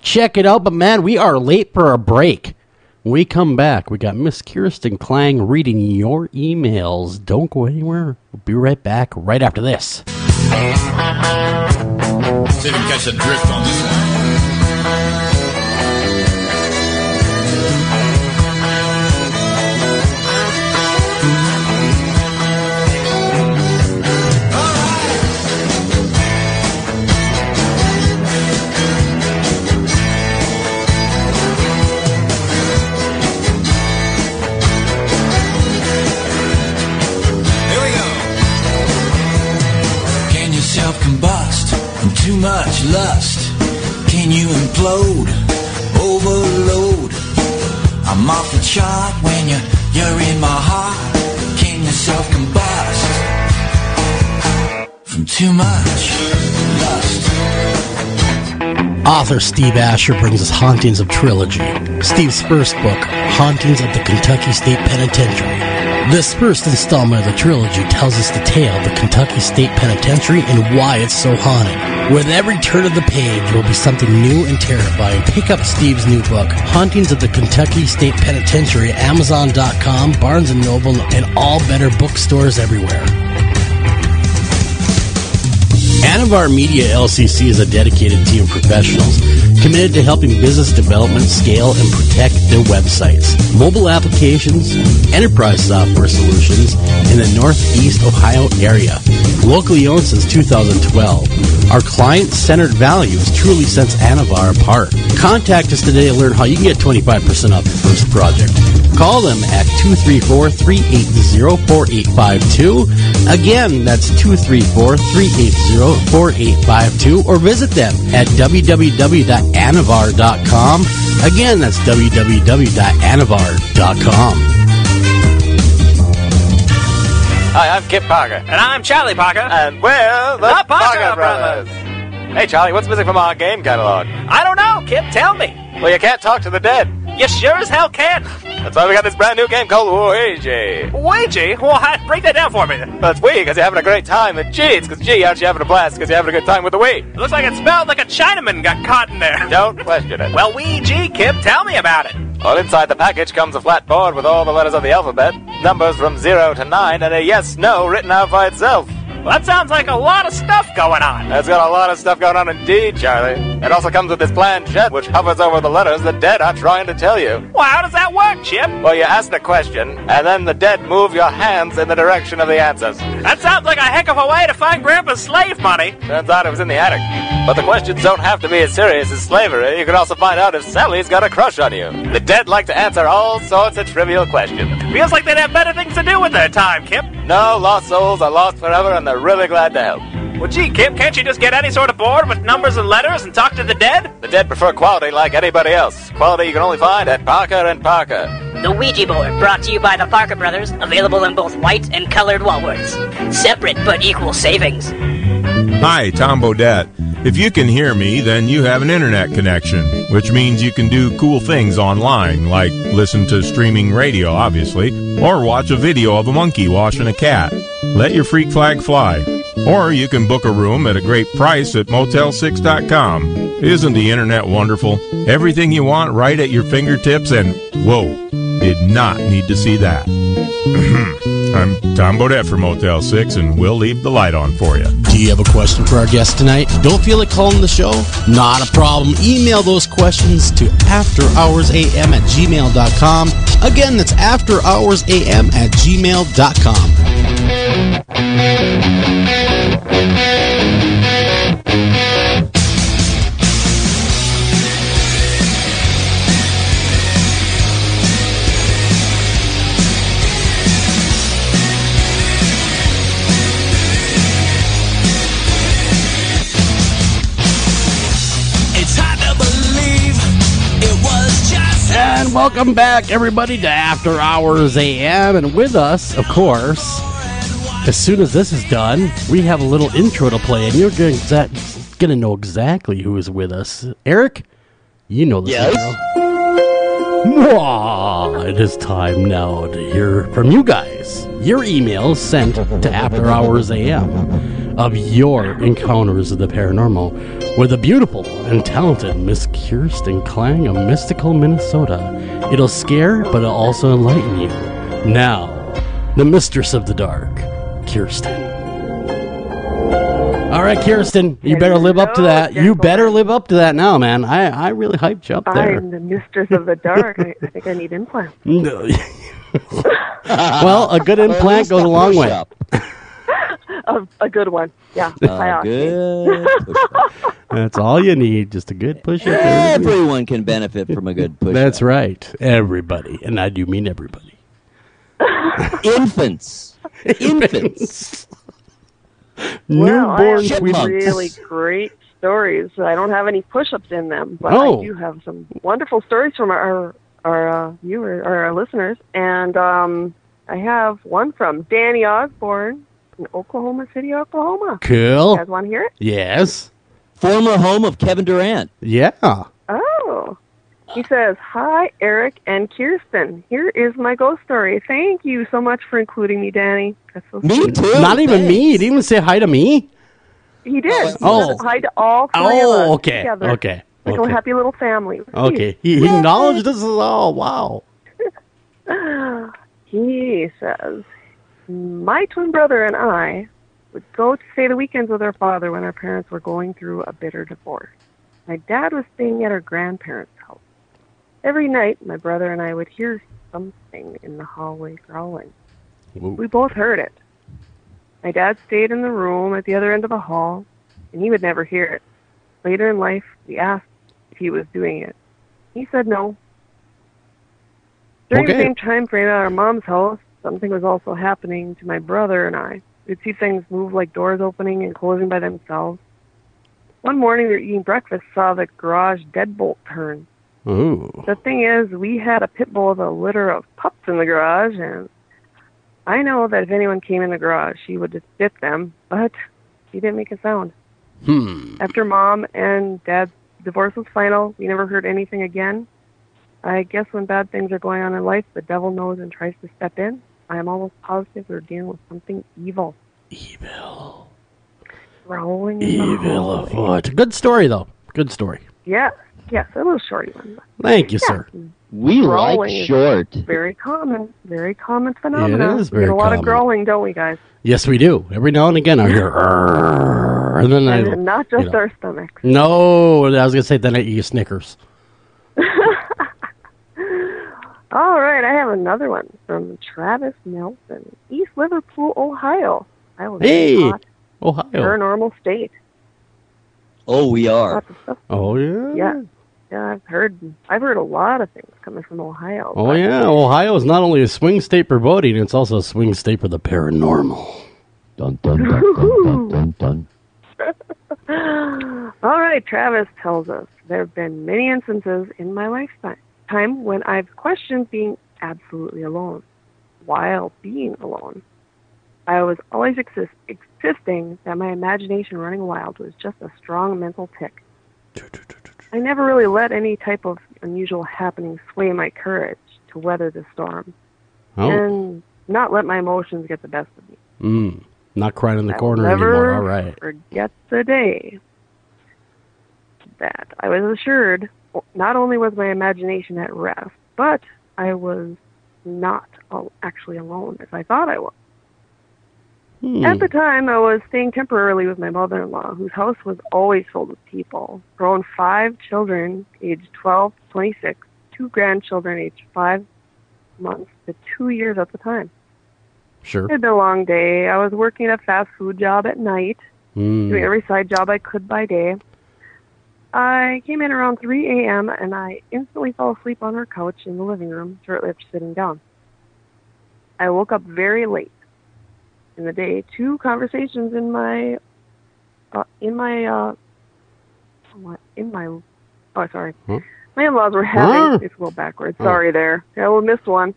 Check it out. But, man, we are late for a break. When we come back, we got Miss Kirsten Klang reading your emails. Don't go anywhere. We'll be right back right after this. See if you can catch the drift on this one. Combust from too much lust. Can you implode, overload? I'm off the chart when you're in my heart. Can you self-combust from too much lust? Author Steve Asher brings us Hauntings of Trilogy. Steve's first book, Hauntings of the Kentucky State Penitentiary. This first installment of the trilogy tells us the tale of the Kentucky State Penitentiary and why it's so haunted. With every turn of the page will be something new and terrifying. Pick up Steve's new book, Hauntings of the Kentucky State Penitentiary, at Amazon.com, Barnes & Noble, and all better bookstores everywhere. Anavar Media LCC is a dedicated team of professionals committed to helping business development scale and protect their websites, mobile applications, enterprise software solutions in the Northeast Ohio area. Locally owned since 2012, our client-centered values truly sets Anavar apart. Contact us today to learn how you can get 25% off your first project. Call them at 234-380-4852. Again, that's 234-380-4852, or visit them at www.anavar.com. Again, that's www.anavar.com. Hi, I'm Kip Parker. And I'm Charlie Parker. And we're the Parker Brothers. Hey, Charlie, what's missing from our game catalog? I don't know, Kip, tell me. Well, you can't talk to the dead. You sure as hell can. That's why we got this brand new game called Ouija. Ouija? Well, break that down for me. Well, it's Wii because you're having a great time, and G, it's because G, aren't you having a blast because you're having a good time with the Wii? It looks like it smelled like a Chinaman got caught in there. Don't question it. Well, Ouija, Kip, tell me about it. Well, inside the package comes a flat board with all the letters of the alphabet, numbers from 0 to 9, and a yes-no written out by itself. Well, that sounds like a lot of stuff going on. It's got a lot of stuff going on indeed, Charlie. It also comes with this planchette, which hovers over the letters the dead are trying to tell you. Well, how does that work, Chip? Well, you ask the question, and then the dead move your hands in the direction of the answers. That sounds like a heck of a way to find Grandpa's slave money. Turns out it was in the attic. But the questions don't have to be as serious as slavery. You can also find out if Sally's got a crush on you. The dead like to answer all sorts of trivial questions. Feels like they'd have better things to do with their time, Kip. No, lost souls are lost forever, and they're really glad to help. Well, gee, Kip, can't you just get any sort of board with numbers and letters and talk to the dead? The dead prefer quality like anybody else. Quality you can only find at Parker & Parker. The Ouija board, brought to you by the Parker Brothers, available in both white and colored wallworks. Separate but equal savings. Hi, Tom Bodette. If you can hear me, then you have an internet connection, which means you can do cool things online, like listen to streaming radio, obviously, or watch a video of a monkey washing a cat. Let your freak flag fly. Or you can book a room at a great price at Motel6.com. Isn't the internet wonderful? Everything you want right at your fingertips, and whoa, did not need to see that. I'm Tom Bodette for Motel 6, and we'll leave the light on for you. Do you have a question for our guest tonight? Don't feel like calling the show? Not a problem. Email those questions to afterhoursam@gmail.com. Again, that's afterhoursam@gmail.com. welcome back, everybody, to After Hours AM. And with us, of course, as soon as this is done, we have a little intro to play, and you're going to know exactly who is with us. Eric, you know this intro. Mwah! It is time now to hear from you guys. Your emails sent to After Hours AM of your encounters of the paranormal with the beautiful and talented Miss Kirsten Klang of Mystical, Minnesota. It'll scare, but it'll also enlighten you. Now, the mistress of the dark, Kirsten. All right, Kirsten, you better live up to that. You better live up to that now, man. I really hyped you up there. I'm the mistress of the dark. I think I need implants. No. Well, a good implant goes a long way. A good one, yeah. Good. That's all you need, just a good push-up. Everyone can benefit from a good push-up. That's right, everybody, and I do mean everybody. Infants. Well, I Newborn have sweethearts. really great stories. I don't have any push-ups in them, but I do have some wonderful stories from our viewers, or our listeners. And I have one from Danny Osborne in Oklahoma City, Oklahoma. Cool. You guys want to hear it? Yes. Former home of Kevin Durant. Yeah. Oh. He says, "Hi, Eric and Kirsten. Here is my ghost story. Thank you so much for including me, Danny." That's so Me sweet. too. Not even me. He didn't even say hi to me. He did. Oh. He said hi to all three of us okay. together. Okay. Like okay. a happy little family. Okay. He acknowledged us all. Wow. He says, "My twin brother and I would go to stay the weekends with our father when our parents were going through a bitter divorce. My dad was staying at our grandparents' house. Every night, my brother and I would hear something in the hallway growling. Whoa. We both heard it. My dad stayed in the room at the other end of the hall, and he would never hear it. Later in life, we asked if he was doing it. He said no. During the same time frame at our mom's house, something was also happening to my brother and I. We'd see things move like doors opening and closing by themselves. One morning, we were eating breakfast, saw the garage deadbolt turn. Ooh. The thing is, we had a pit bull with a litter of pups in the garage, and I know that if anyone came in the garage, she would just bit them, but she didn't make a sound. After Mom and Dad's divorce was final, we never heard anything again. I guess when bad things are going on in life, the devil knows and tries to step in. I am almost positive we're dealing with something evil. Evil. Growling in the Evil hallway. afoot. Good story, though. Good story. Yes, a little shorty one. Thank you, sir. We Growling like is short. Very common phenomenon. It is We very get a lot common. of growling, don't we, guys? Yes, we do. Every now and again, I hear, "Arr," and then And not just our stomachs. No, I was going to say, then I eat Snickers. All right, I have another one from Travis Nelson, East Liverpool, Ohio. I was Hey, hot, Ohio. paranormal state. Oh, we are. Lots of stuff. Oh, yeah. Yeah, I've heard a lot of things coming from Ohio. Oh, yeah. Ohio is not only a swing state for voting, it's also a swing state for the paranormal. Dun, dun, dun, dun, dun, dun, dun. All right, Travis tells us, there have been many instances in my lifetime when I've questioned being absolutely alone while being alone. I was always insisting that my imagination running wild was just a strong mental tick. I never really let any type of unusual happening sway my courage to weather the storm and not let my emotions get the best of me. Not crying in the corner never anymore. All right. Forget the day that I was assured not only was my imagination at rest, but I was not actually alone as I thought I was. At the time, I was staying temporarily with my mother-in-law, whose house was always filled with people. Grown 5 children, aged 12 to 26, 2 grandchildren, aged 5 months to 2 years at the time. Sure. It had been a long day. I was working at a fast food job at night, doing every side job I could by day. I came in around 3 a.m., and I instantly fell asleep on her couch in the living room shortly after sitting down. I woke up very late in the day. 2 conversations in my My in-laws were having, it's a little backwards, sorry there. I will miss one.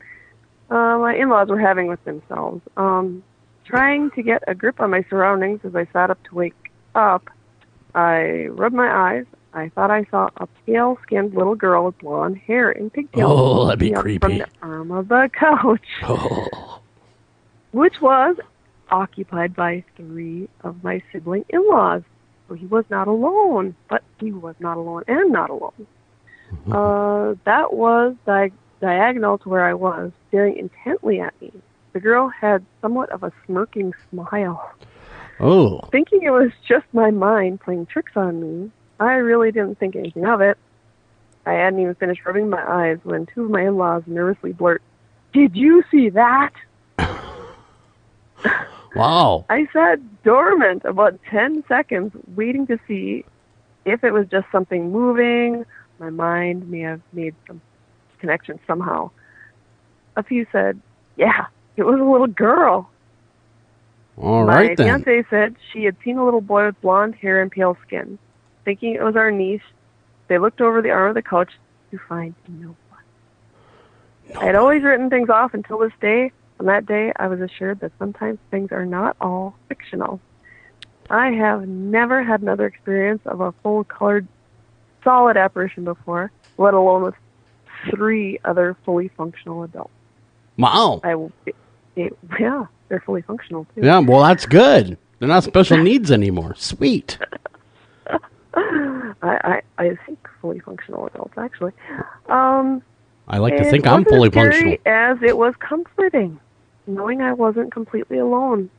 My in-laws were having with themselves. Trying to get a grip on my surroundings as I sat up to wake up, I rubbed my eyes. I thought I saw a pale-skinned little girl with blonde hair and pigtails. Oh, that'd be creepy. From the arm of the couch. Oh. Which was occupied by 3 of my sibling in-laws. So he was not alone, but he was not alone and not alone. That was diagonal to where I was, staring intently at me. The girl had somewhat of a smirking smile. Oh. Thinking it was just my mind playing tricks on me, I really didn't think anything of it. I hadn't even finished rubbing my eyes when 2 of my in-laws nervously blurt, "Did you see that?" Wow. I sat dormant about 10 seconds, waiting to see if it was just something moving. My mind may have made some connection somehow. A few said, "Yeah, it was a little girl." All right, then. My fiancée said she had seen a little boy with blonde hair and pale skin. Thinking it was our niece, they looked over the arm of the couch to find no one. I had always written things off until this day. On that day, I was assured that sometimes things are not all fictional. I have never had another experience of a full-colored, solid apparition before, let alone with 3 other fully functional adults. Wow. Yeah, they're fully functional, too. Yeah, well, that's good. They're not special needs anymore. Sweet. I think fully functional adults, actually. I like to think I'm fully functional. As it was comforting, knowing I wasn't completely alone.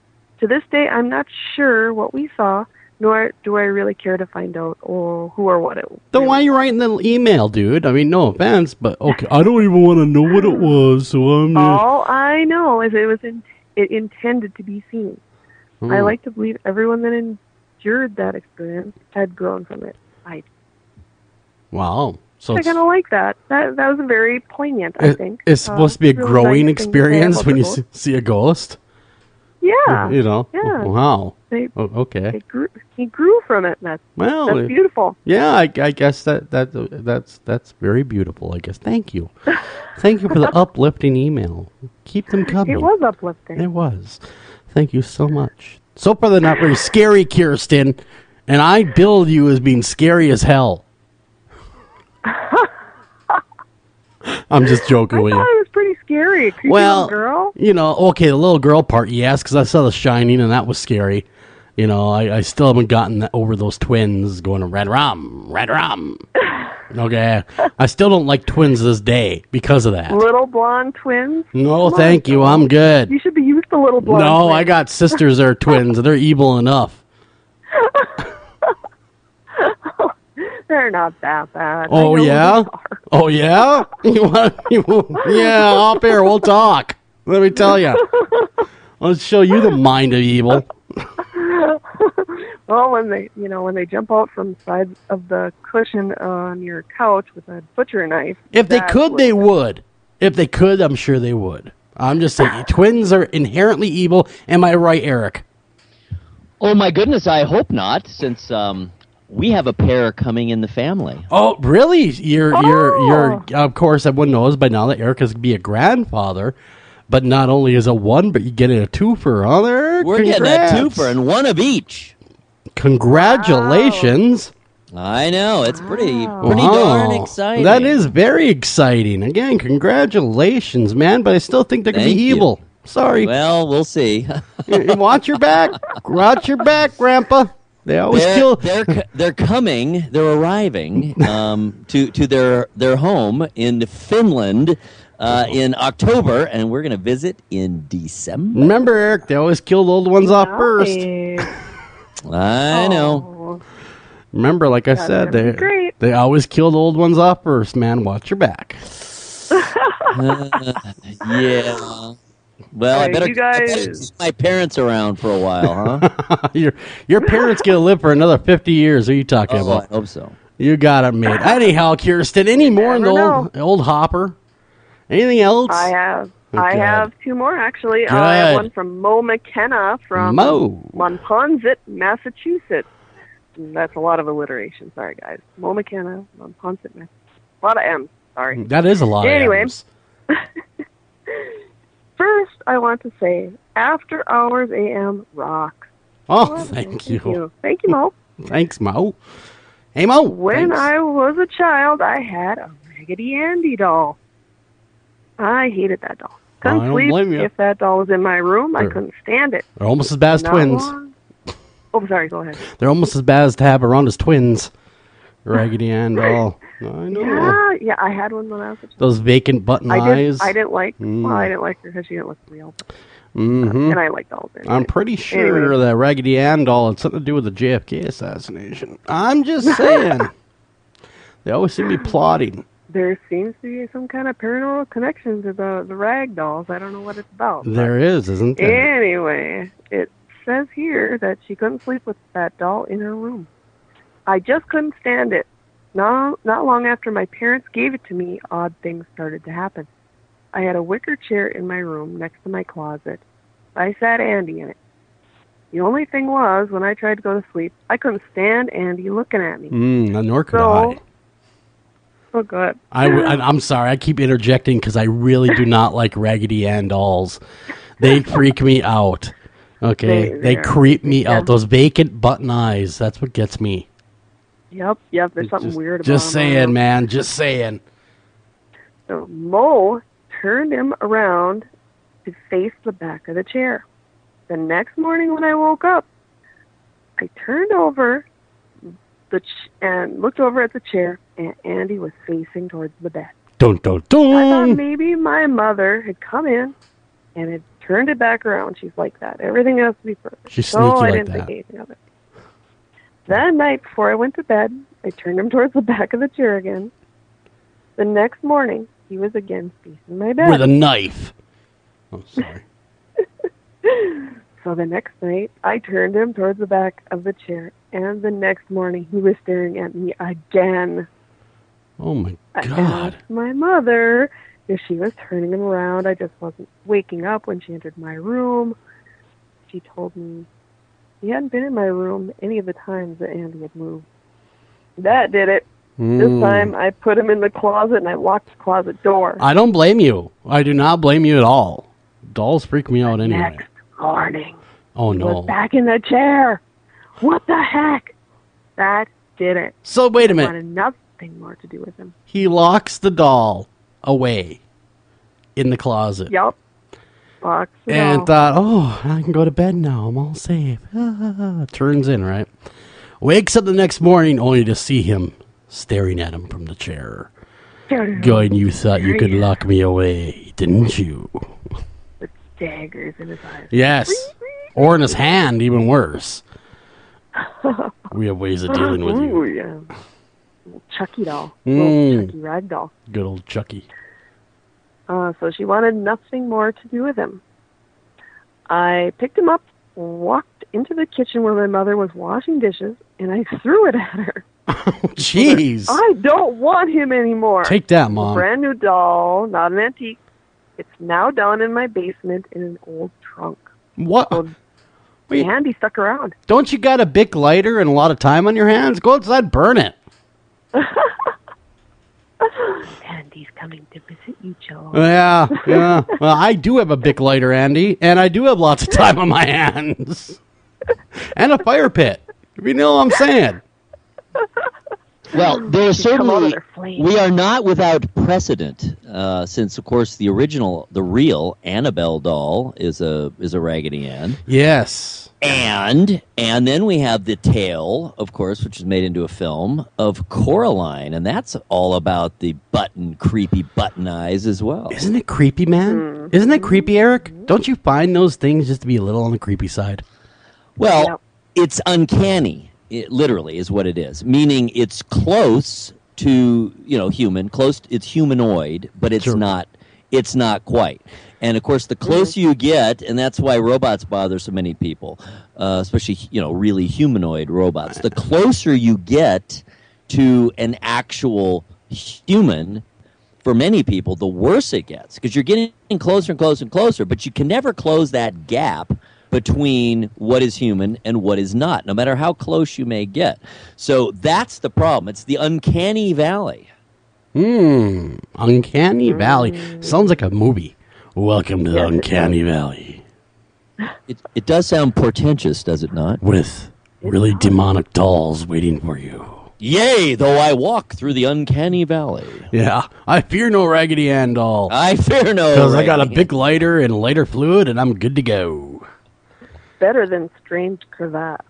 To this day, I'm not sure what we saw, nor do I really care to find out who or what it was. Then why are you writing the email, dude? I mean, no offense, but okay, I don't even want to know what it was, so I'm... All I know is it was it intended to be seen. I like to believe everyone that endured that experience had grown from it. Wow. So I kind of like that. That was very poignant, I think. It's supposed to be a really growing nice thing to say experience about when the you ghost. see a ghost? Yeah. You know? Yeah. Wow. Okay. He grew from it. That's beautiful. Yeah, I guess that's very beautiful, I guess. Thank you. Thank you for the uplifting email. Keep them coming. It was uplifting. It was. Thank you so much. So far, they're not very scary, Kirsten, and I bill you as being scary as hell. I'm just joking with you. I thought it was pretty scary. Creepy Well, little girl. you know, okay, the little girl part, yes, because I saw The Shining, and that was scary. You know, I still haven't gotten over those twins going to red rum. Okay, I still don't like twins this day because of that. Little blonde twins? No, thank you. I'm good. You should be used to little blonde No, twins. I got sisters that are twins. They're evil enough. They're not that bad. Oh, yeah? Oh, yeah? Yeah, off air, we'll talk. Let me tell you. Let's show you the mind of evil. Well, when they jump out from the sides of the cushion on your couch with a butcher knife. If they could, they would. If they could, I'm sure they would. I'm just saying, twins are inherently evil. Am I right, Eric? Oh, my goodness, I hope not, since we have a pair coming in the family. Oh, really? You're of course, everyone knows by now that Eric is going to be a grandfather. But not only is it one, but you get a twofer, huh, there? We're getting a twofer and one of each. Congratulations. I know. It's pretty darn exciting. That is very exciting. Again, congratulations, man. But I still think they're going to be evil. Sorry. Well, we'll see. Watch your back. Watch your back, Grandpa. They always kill. They're coming. They're arriving to their home in Finland in October, and we're going to visit in December. Remember, Eric, they always kill the old ones off first. I know. Remember, like I said, they always kill the old ones off first, man. Watch your back. Yeah. Well, I better keep my parents around for a while, huh? Your parents going to live for another 50 years. What are you talking about? I hope so. You got it, mate. Anyhow, Kirsten, any more in the old hopper? Anything else? I have. Okay. I have 2 more, actually. Good. I have one from Mo McKenna from Monpont, Massachusetts. That's a lot of alliteration. Sorry, guys. Mo McKenna, Monpont, Massachusetts. A lot of M's. Sorry. That is a lot anyway, of M's. First, I want to say, After Hours AM rocks. Oh, thank you. Thank you, Mo. Thanks, Mo. Hey, Mo. When I was a child, I had a Raggedy Andy doll. I hated that doll. Couldn't I don't sleep blame you. if that doll was in my room. I couldn't stand it. They're almost as bad as Not twins. long- Oh, sorry. Go ahead. They're almost as bad as to have around as twins. Raggedy Ann doll. I know. Yeah, I had one when I was a child. Those vacant button eyes. I didn't like. Well, I didn't like her because she didn't look real. But, Mm-hmm. and I liked dolls. Anyway. I'm pretty sure that Raggedy Ann doll had something to do with the JFK assassination. I'm just saying. They always seem to be plotting. There seems to be some kind of paranormal connection to the rag dolls. I don't know what it's about. There is, isn't there? Anyway, it says here that she couldn't sleep with that doll in her room. I just couldn't stand it. Not long after my parents gave it to me, odd things started to happen. I had a wicker chair in my room next to my closet. I sat Andy in it. The only thing was, when I tried to go to sleep, I couldn't stand Andy looking at me. Nor could I. Oh, good. I'm sorry. I keep interjecting because I really do not like Raggedy Ann dolls. They freak me out. Okay? They creep me out. Those vacant button eyes. That's what gets me. Yep. There's something weird about Just them. saying, man. Just saying. So Mo turned him around to face the back of the chair. The next morning when I woke up, I turned over and looked over at the chair, and Andy was facing towards the bed. Dun, dun, dun. I thought maybe my mother had come in and had turned it back around. She's like that. Everything has to be perfect. She's so sneaky I like didn't that. think anything of it. That night, before I went to bed, I turned him towards the back of the chair again. The next morning, he was again facing my bed. With a knife. Oh, sorry. So the next night, I turned him towards the back of the chair, and the next morning, he was staring at me again. Oh, my I God. asked my mother if she was turning him around. I just wasn't waking up when she entered my room. She told me he hadn't been in my room any of the times that Andy had moved. That did it. This time, I put him in the closet, and I locked the closet door. I don't blame you. I do not blame you at all. Dolls freak me out anyway. Next morning, Oh, he no. was back in the chair. What the heck? That did it. So, wait a I minute. wanted nothing more to do with him. He locks the doll away in the closet. Yup. Locks it And all. thought, oh, I can go to bed now. I'm all safe. Turns in, right? Wakes up the next morning only to see him staring at him from the chair. Going, you thought you could lock me away, didn't you? With daggers in his eyes. Yes. Or in his hand, even worse. We have ways of dealing with you. Ooh, yeah. Little Chucky doll. Mm. Little Chucky rag doll. Good old Chucky. So she wanted nothing more to do with him. I picked him up, walked into the kitchen where my mother was washing dishes, and I threw it at her. Jeez. I don't want him anymore. Take that, It's a Mom. brand new doll, not an antique. It's now down in my basement in an old trunk. What? Wait. Andy stuck around. Don't you got a big lighter and a lot of time on your hands? Go outside, burn it. Andy's coming to visit you, Joe. Yeah. Well, I do have a big lighter, Andy, and I do have lots of time on my hands. And a fire pit. If you know what I'm saying. Well, there's certainly, their flames. we are not without precedent, since, of course, the real Annabelle doll is a Raggedy Ann. Yes. And then we have the tale, of course, which is made into a film, of Coraline, and that's all about the creepy button eyes as well. Isn't it creepy, man? Isn't it creepy, Eric? Don't you find those things just to be a little on the creepy side? Well, it's uncanny. It literally is what it is, meaning it's close to human, it's humanoid, but it's not quite. And of course, the closer you get, and that's why robots bother so many people, especially really humanoid robots. The closer you get to an actual human, for many people, the worse it gets, because you're getting closer and closer and closer, but you can never close that gap between what is human and what is not, no matter how close you may get. So that's the problem. It's the uncanny valley. Uncanny Valley. Sounds like a movie. Welcome to the Uncanny Valley. It does sound portentous, does it not? With really demonic dolls waiting for you. Yea, though I walk through the uncanny valley. Yeah, I fear no Raggedy Ann doll. I fear no Because I got a big lighter and lighter fluid, and I'm good to go. Better than strange cravat.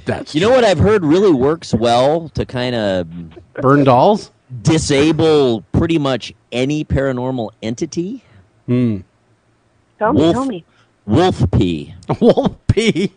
That's you know what I've heard really works well to kind of burn dolls? Disable pretty much any paranormal entity? Tell me. Wolf pee. Wolf pee?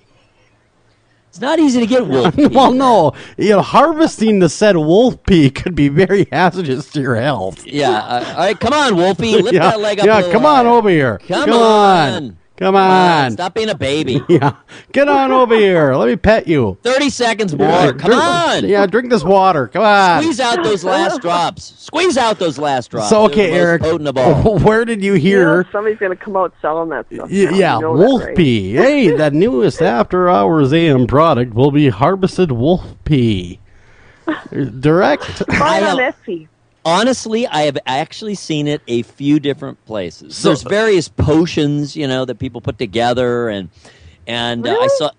It's not easy to get wolf pee. Well, no. Harvesting the said wolf pee could be very hazardous to your health. Yeah. All right, come on, Wolfie. Lift that leg up a little come on higher. over here. Come on. Come on. Stop being a baby. Yeah. Get on over here. Let me pet you. 30 seconds more. Come on. Yeah, drink this water. Come on. Squeeze out those last drops. Squeeze out those last drops. So, okay, They're the most Eric, potent of all. where did you hear... somebody's going to come out selling that stuff. Yeah, You know wolf that, right? pee. Hey, that newest After Hours AM product will be harvested wolf pee. Direct. Buy it on Etsy. Honestly, I have actually seen it a few different places. So- There's various potions, that people put together, and I saw,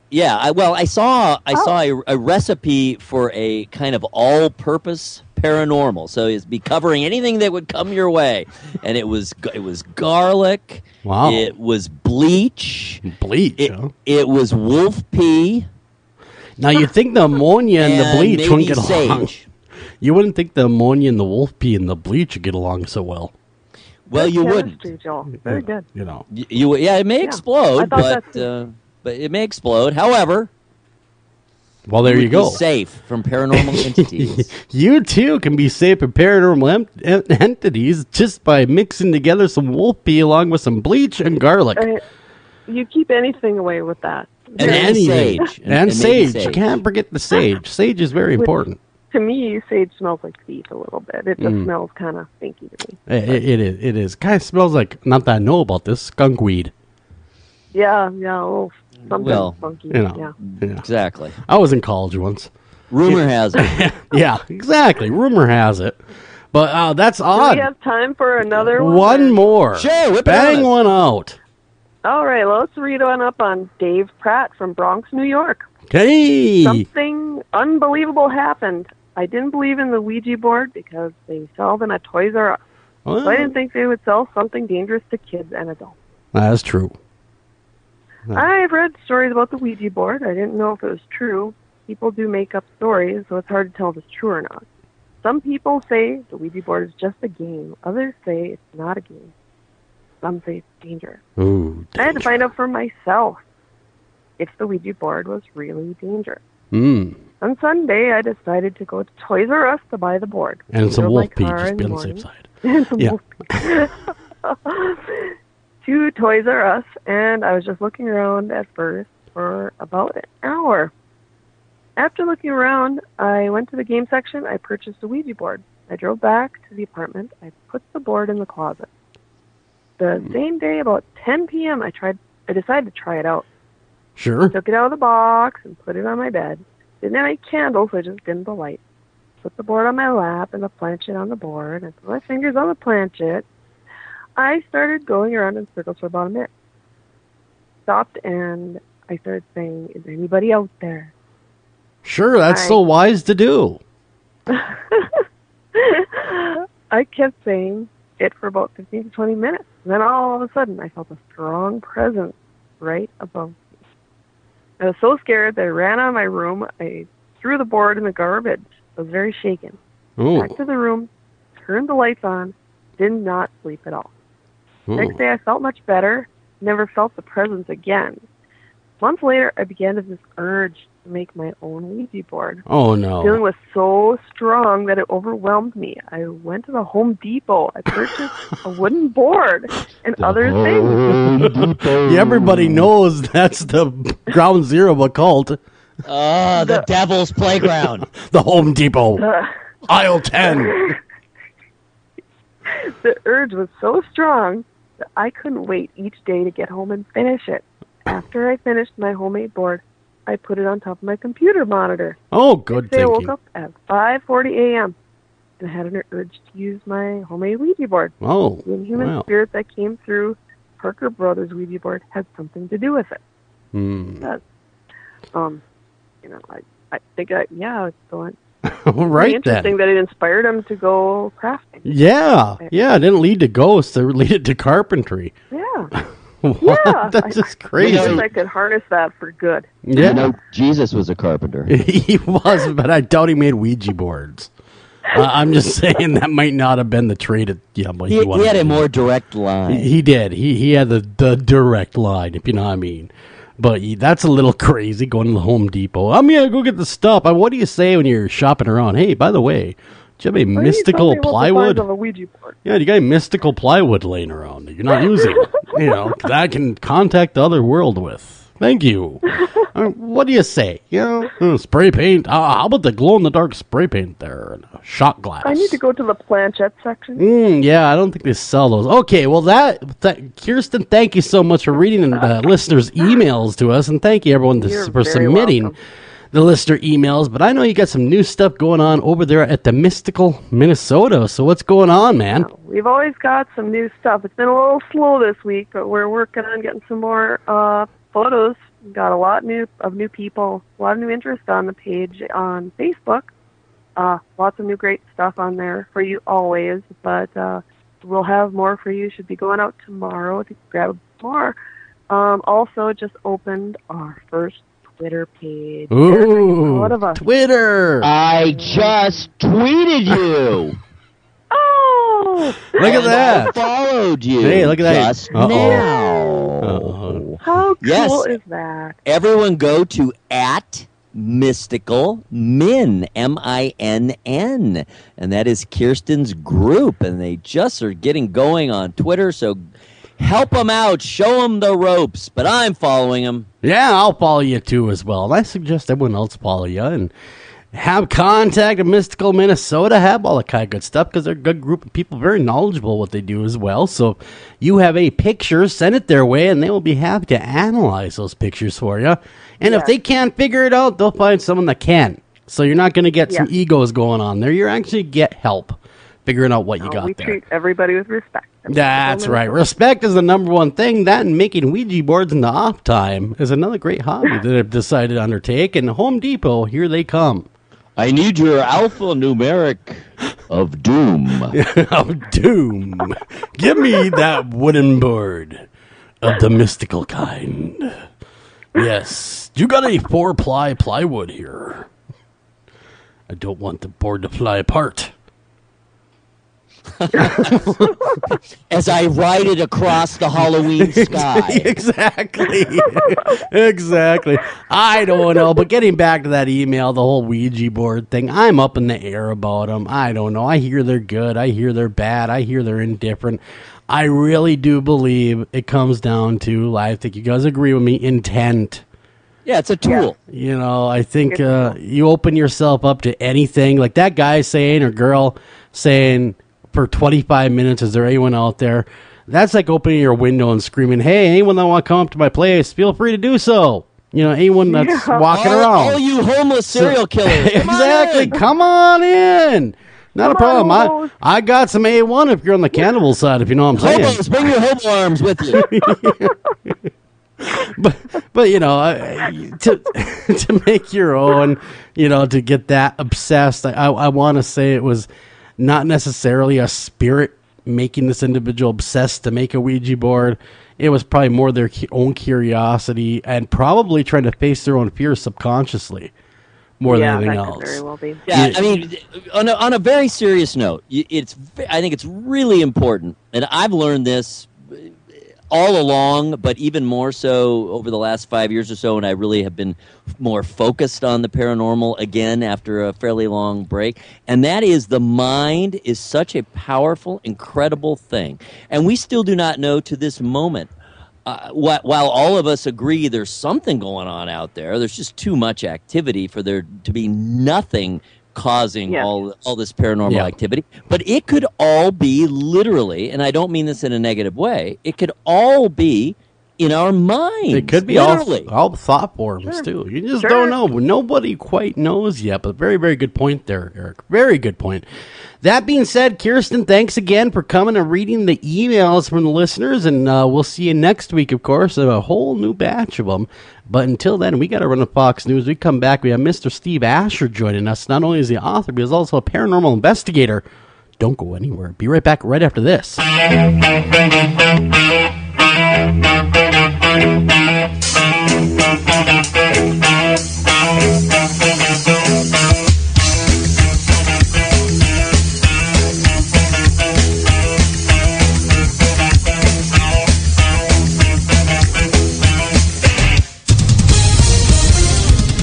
I saw a recipe for a kind of all-purpose paranormal. So it'd be covering anything that would come your way, and it was garlic. Wow. It was bleach. It was wolf pee. Now, you think the ammonia and the bleach maybe wouldn't get along. sage. You wouldn't think the ammonia and the wolf pee and the bleach would get along so well. Well, you wouldn't. Very good. You know. It may explode, I thought but it may explode. However, well, there you would go. be safe from paranormal entities. You too can be safe from paranormal entities just by mixing together some wolf pee along with some bleach and garlic. You keep anything away with that. And anything. sage. And maybe sage. sage. You can't forget the sage. Sage is very important. To me, sage smells like feet a little bit. It just smells kind of stinky to me. It is. Kind of smells like, not that I know about this, skunk weed. Yeah, something funky. Yeah. Exactly. I was in college once. Rumor has it. Yeah, exactly. Rumor has it. But that's Do odd. we have time for another one? One more. Sure, whip it Bang on us. one out. All right, let's read one up on Dave Pratt from Bronx, New York. Hey. Something unbelievable happened. I didn't believe in the Ouija board because they sell them at Toys R Us. Well, So I didn't think they would sell something dangerous to kids and adults. that's true. I've read stories about the Ouija board. I didn't know if it was true. People do make up stories, so it's hard to tell if it's true or not. Some people say the Ouija board is just a game. Others say it's not a game. Some say it's dangerous. Ooh, I had to find out for myself if the Ouija board was really dangerous. On Sunday, I decided to go to Toys R Us to buy the board. And some Drove my wolf pee, car just in be the on the safe morning. side. And some Yeah. wolf pee. To Toys R Us, and I was just looking around at first for about an hour. After looking around, I went to the game section. I purchased a Ouija board. I drove back to the apartment. I put the board in the closet. The same day, about 10 p.m., I decided to try it out. Sure. Took it out of the box and put it on my bed. Didn't have any candles, so I just dimmed the light. Put the board on my lap and the planchette on the board, and put my fingers on the planchette. I started going around in circles for about a minute. Stopped, and I started saying, "Is there anybody out there?" Sure, that's so wise to do. I kept saying it for about 15 to 20 minutes. And then all of a sudden, I felt a strong presence right above me. I was so scared that I ran out of my room. I threw the board in the garbage. I was very shaken. Ooh. Back to the room, turned the lights on, did not sleep at all. Ooh. Next day, I felt much better. Never felt the presence again. Months later, I began to this urge to make my own Ouija board. Oh, The no. feeling was so strong that it overwhelmed me. I went to the Home Depot. I purchased a wooden board and other things. Yeah, everybody knows that's the ground zero of a cult. The devil's playground. The Home Depot. Aisle 10. The urge was so strong that I couldn't wait each day to get home and finish it. After I finished my homemade board, I put it on top of my computer monitor. Oh, good Next day I woke thinking. up at 5:40 a.m. and I had an urge to use my homemade Ouija board. Oh, the inhuman wow. spirit that came through Parker Brothers Ouija board had something to do with it. But, I think, it's going. Right, interesting that it inspired him to go crafting. Yeah, it didn't lead to ghosts. It led to carpentry. Yeah. What? That's just crazy. I wish I could harness that for good. Yeah. Jesus was a carpenter. He was, but I doubt he made Ouija boards. I'm just saying that might not have been the trade. He had a more direct line. He did. He had the direct line, if you know what I mean. But that's a little crazy going to the Home Depot. I'm going to go get the stuff. What do you say when you're shopping around? Hey, by the way, do you have a mystical plywood? Of a Ouija board. Yeah, you got a mystical plywood laying around that you're not using. That I can contact the other world with. Thank you. What do you say? Spray paint. How about the glow-in-the-dark spray paint there and a shot glass? I need to go to the planchette section. Yeah, I don't think they sell those. Okay, well, Kirsten, thank you so much for reading the listeners' emails to us, and thank you, everyone, for submitting the listener emails. But I know you got some new stuff going on over there at the Mystical, Minnesota. So what's going on, man? We've always got some new stuff. It's been a little slow this week, but we're working on getting some more photos. We've got a lot of new people, a lot of new interest on the page on Facebook. Lots of new great stuff on there for you always, but we'll have more for you. Should be going out tomorrow to grab more. Also, just opened our first Twitter page. Ooh, what of us? Twitter! I just tweeted you. Oh! Look at that! I followed you. Hey, look at that! Just now. How cool is that? Everyone go to @Mystical Min, MINN, and that is Kirsten's group, and they just are getting going on Twitter, so help them out, show them the ropes, but I'm following them. Yeah, I'll follow you too as well, and I suggest everyone else follow you, and have contact at Mystical Minnesota, have all that kind of good stuff, because they're a good group of people, very knowledgeable what they do as well. So you have a picture, send it their way, and they will be happy to analyze those pictures for you. And if they can't figure it out, they'll find someone that can. So you're not going to get some egos going on there. You're actually get help figuring out what you got we there. treat everybody with respect. That's right. Respect is the number one thing. That and making Ouija boards in the off time is another great hobby that I've decided to undertake. And Home Depot, here they come. I need your alphanumeric of doom. Of doom. Give me that wooden board of the mystical kind. Yes. You got a 4-ply plywood here. I don't want the board to fly apart. As I ride it across the Halloween sky. Exactly. Exactly. I don't know, but getting back to that email, the whole Ouija board thing, I'm up in the air about them. I don't know. I hear they're good. I hear they're bad. I hear they're indifferent. I really do believe it comes down to, I think you guys agree with me, intent. Yeah, it's a tool. You know, I think you open yourself up to anything. Like that guy saying, or girl saying, for 25 minutes, is there anyone out there? That's like opening your window and screaming, hey, anyone that want to come up to my place, feel free to do so. You know, anyone that's walking around. All you homeless serial killers. Exactly. Come on in. Not a problem. I got some A1 if you're on the cannibal side, if you know what I'm saying. Hobos, bring your hobo arms with you. But you know, to make your own, you know, to get that obsessed, I want to say it was not necessarily a spirit making this individual obsessed to make a Ouija board. It was probably more their own curiosity and probably trying to face their own fears subconsciously more than anything else. Could very well be. Yeah, I mean, on a very serious note, I think it's really important, and I've learned this all along, but even more so over the last 5 years or so, and I really have been more focused on the paranormal again after a fairly long break, and that is the mind is such a powerful, incredible thing. And we still do not know to this moment, while all of us agree there's something going on out there, there's just too much activity for there to be nothing causing all this paranormal activity. But it could all be literally, and I don't mean this in a negative way, it could all be in our minds. It could be literally. all thought forms, too. You just don't know. Nobody quite knows yet, but very, very good point there, Eric. Very good point. That being said, Kirsten, thanks again for coming and reading the emails from the listeners, and we'll see you next week, of course, a whole new batch of them. But until then, we got to run to Fox News. We come back, we have Mr. Steve Asher joining us. Not only is he the author, but he's also a paranormal investigator. Don't go anywhere. Be right back right after this.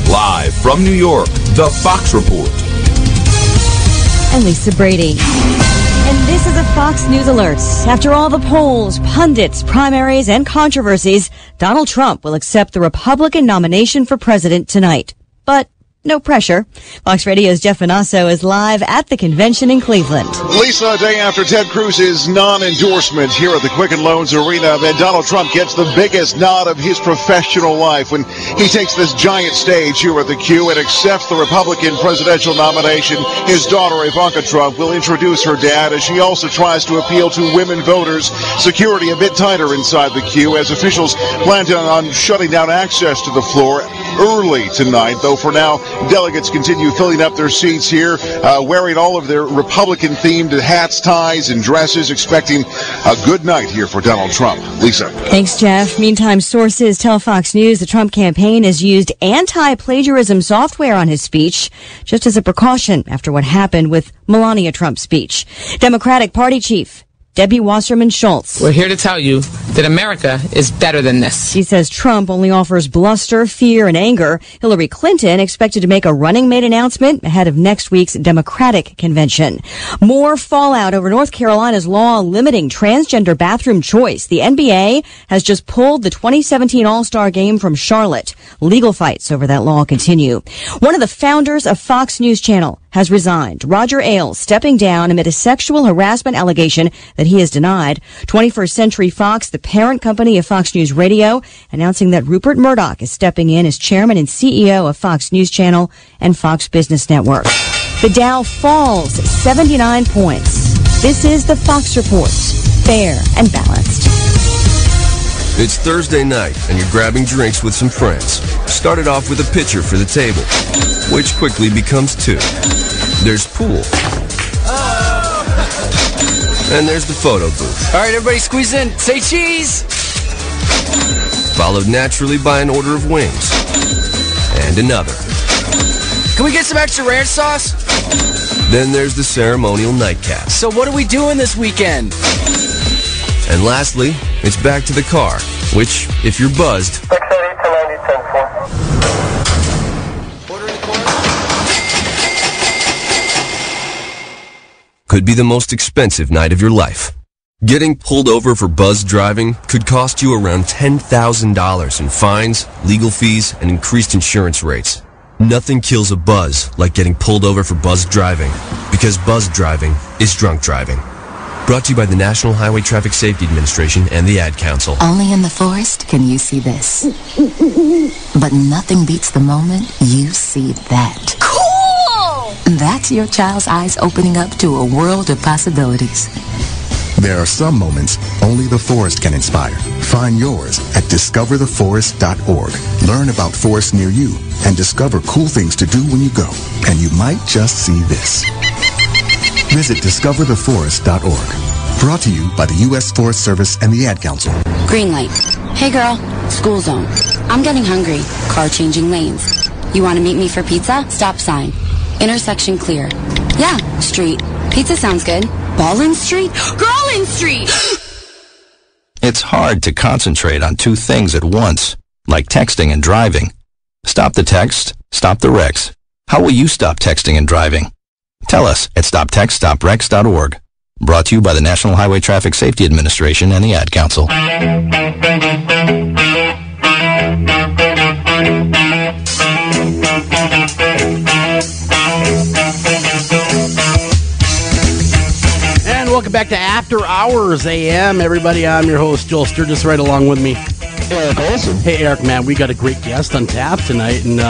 Live from New York, The Fox Report. And Lisa Brady. And this is a Fox News alert. After all the polls, pundits, primaries, and controversies, Donald Trump will accept the Republican nomination for president tonight. But no pressure. Fox Radio's Jeff Manasso is live at the convention in Cleveland. Lisa, a day after Ted Cruz's non-endorsement here at the Quicken Loans Arena, then Donald Trump gets the biggest nod of his professional life when he takes this giant stage here at the Q and accepts the Republican presidential nomination. His daughter, Ivanka Trump, will introduce her dad as she also tries to appeal to women voters. Security a bit tighter inside the Q as officials plan on shutting down access to the floor early tonight, though for now, delegates continue filling up their seats here, wearing all of their Republican-themed hats, ties, and dresses, expecting a good night here for Donald Trump. Lisa. Thanks, Jeff. Meantime, sources tell Fox News the Trump campaign has used anti-plagiarism software on his speech, just as a precaution after what happened with Melania Trump's speech. Democratic Party chief Debbie Wasserman Schultz. We're here to tell you that America is better than this. She says Trump only offers bluster, fear, and anger. Hillary Clinton expected to make a running mate announcement ahead of next week's Democratic convention. More fallout over North Carolina's law limiting transgender bathroom choice. The NBA has just pulled the 2017 All-Star game from Charlotte. Legal fights over that law continue. One of the founders of Fox News Channel has resigned. Roger Ailes stepping down amid a sexual harassment allegation that he has denied. 21st Century Fox, the parent company of Fox News Radio, announcing that Rupert Murdoch is stepping in as chairman and CEO of Fox News Channel and Fox Business Network. The Dow falls 79 points. This is the Fox Report. Fair and balanced. It's Thursday night, and you're grabbing drinks with some friends. Started off with a pitcher for the table, which quickly becomes two. There's pool. And there's the photo booth. All right, everybody squeeze in. Say cheese! Followed naturally by an order of wings. And another. Can we get some extra ranch sauce? Then there's the ceremonial nightcap. So what are we doing this weekend? And lastly, it's back to the car, which, if you're buzzed, could be the most expensive night of your life. Getting pulled over for buzzed driving could cost you around $10,000 in fines, legal fees, and increased insurance rates. Nothing kills a buzz like getting pulled over for buzzed driving, because buzzed driving is drunk driving. Brought to you by the National Highway Traffic Safety Administration and the Ad Council. Only in the forest can you see this. But nothing beats the moment you see that. Cool! That's your child's eyes opening up to a world of possibilities. There are some moments only the forest can inspire. Find yours at discovertheforest.org. Learn about forests near you and discover cool things to do when you go. And you might just see this. Visit discovertheforest.org. Brought to you by the U.S. Forest Service and the Ad Council. Green light. Hey girl, school zone. I'm getting hungry. Car changing lanes. You want to meet me for pizza? Stop sign. Intersection clear. Yeah, street. Pizza sounds good. Ballin Street? Girlin Street! It's hard to concentrate on two things at once, like texting and driving. Stop the text, stop the wrecks. How will you stop texting and driving? Tell us at stoptextstopwrecks.org. Brought to you by the National Highway Traffic Safety Administration and the Ad Council. And welcome back to After Hours AM. Everybody, I'm your host, Joel Sturgis, right along with me. Eric Olsen. Hey, Eric, man, we got a great guest on tap tonight, and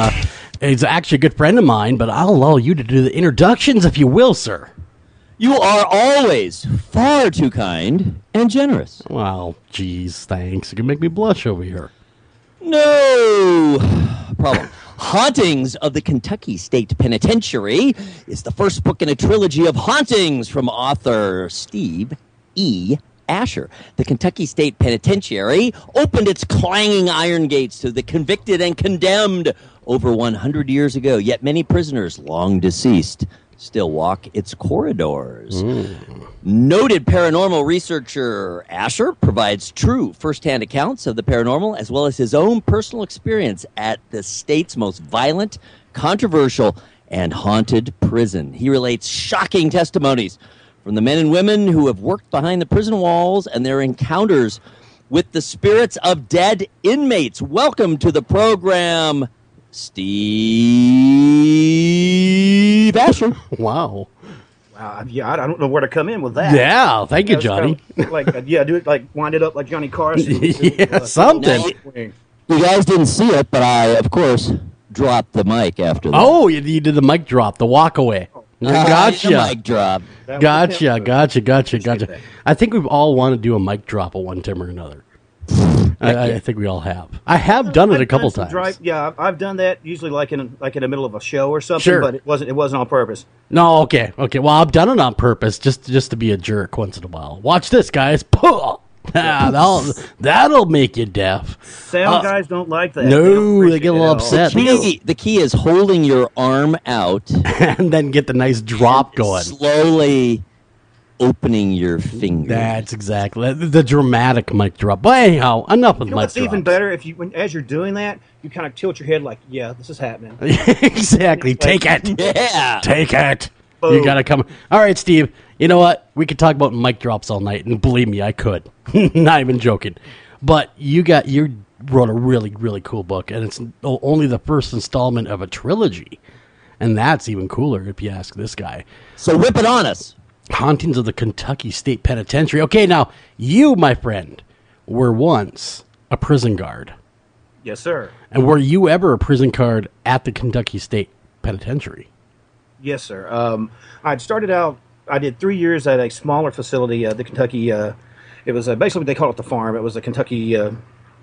he's actually a good friend of mine, but I'll allow you to do the introductions, if you will, sir. You are always far too kind and generous. Well, geez, thanks. You can make me blush over here. No problem. Hauntings of the Kentucky State Penitentiary is the first book in a trilogy of hauntings from author Steve E. Asher. The Kentucky State Penitentiary opened its clanging iron gates to the convicted and condemned over 100 years ago, yet many prisoners, long deceased, still walk its corridors. Noted paranormal researcher Asher provides true first-hand accounts of the paranormal as well as his own personal experience at the state's most violent, controversial, and haunted prison. He relates shocking testimonies from the men and women who have worked behind the prison walls and their encounters with the spirits of dead inmates. Welcome to the program, Steve Asher. Wow. Yeah, I don't know where to come in with that. Yeah, thank you, Johnny. Do it like wind it up like Johnny Carson. Something. You guys didn't see it, but I, of course, dropped the mic after that. Oh, you did the mic drop, the walk away. Gotcha. The mic drop. Gotcha. I think we've all wanted to do a mic drop at one time or another. I think we all have. I have done it a couple times. I've done that usually like in the middle of a show or something. Sure. But it wasn't on purpose. No, okay. Well, I've done it on purpose just to be a jerk once in a while. Watch this, guys. That'll make you deaf. Sound guys don't like that. No, they get a little upset. The key is holding your arm out and then get the nice drop going. Slowly opening your finger. That's exactly the dramatic mic drop. But anyhow, enough of mic drops. It's even better if as you're doing that, you kind of tilt your head like, yeah, this is happening. Exactly. Take it. Yeah. Take it. Boom. You gotta come. All right, Steve. You know what? We could talk about mic drops all night, and believe me, I could. Not even joking. But you wrote a really, really cool book, and it's only the first installment of a trilogy, and that's even cooler if you ask this guy. So whip it on us. Hauntings of the Kentucky State Penitentiary. Okay, now you, my friend, were once a prison guard. Yes, sir. And were you ever a prison guard at the Kentucky State Penitentiary? Yes, sir. I'd started out. I did 3 years at a smaller facility, the Kentucky. It was basically they call it the farm. It was a Kentucky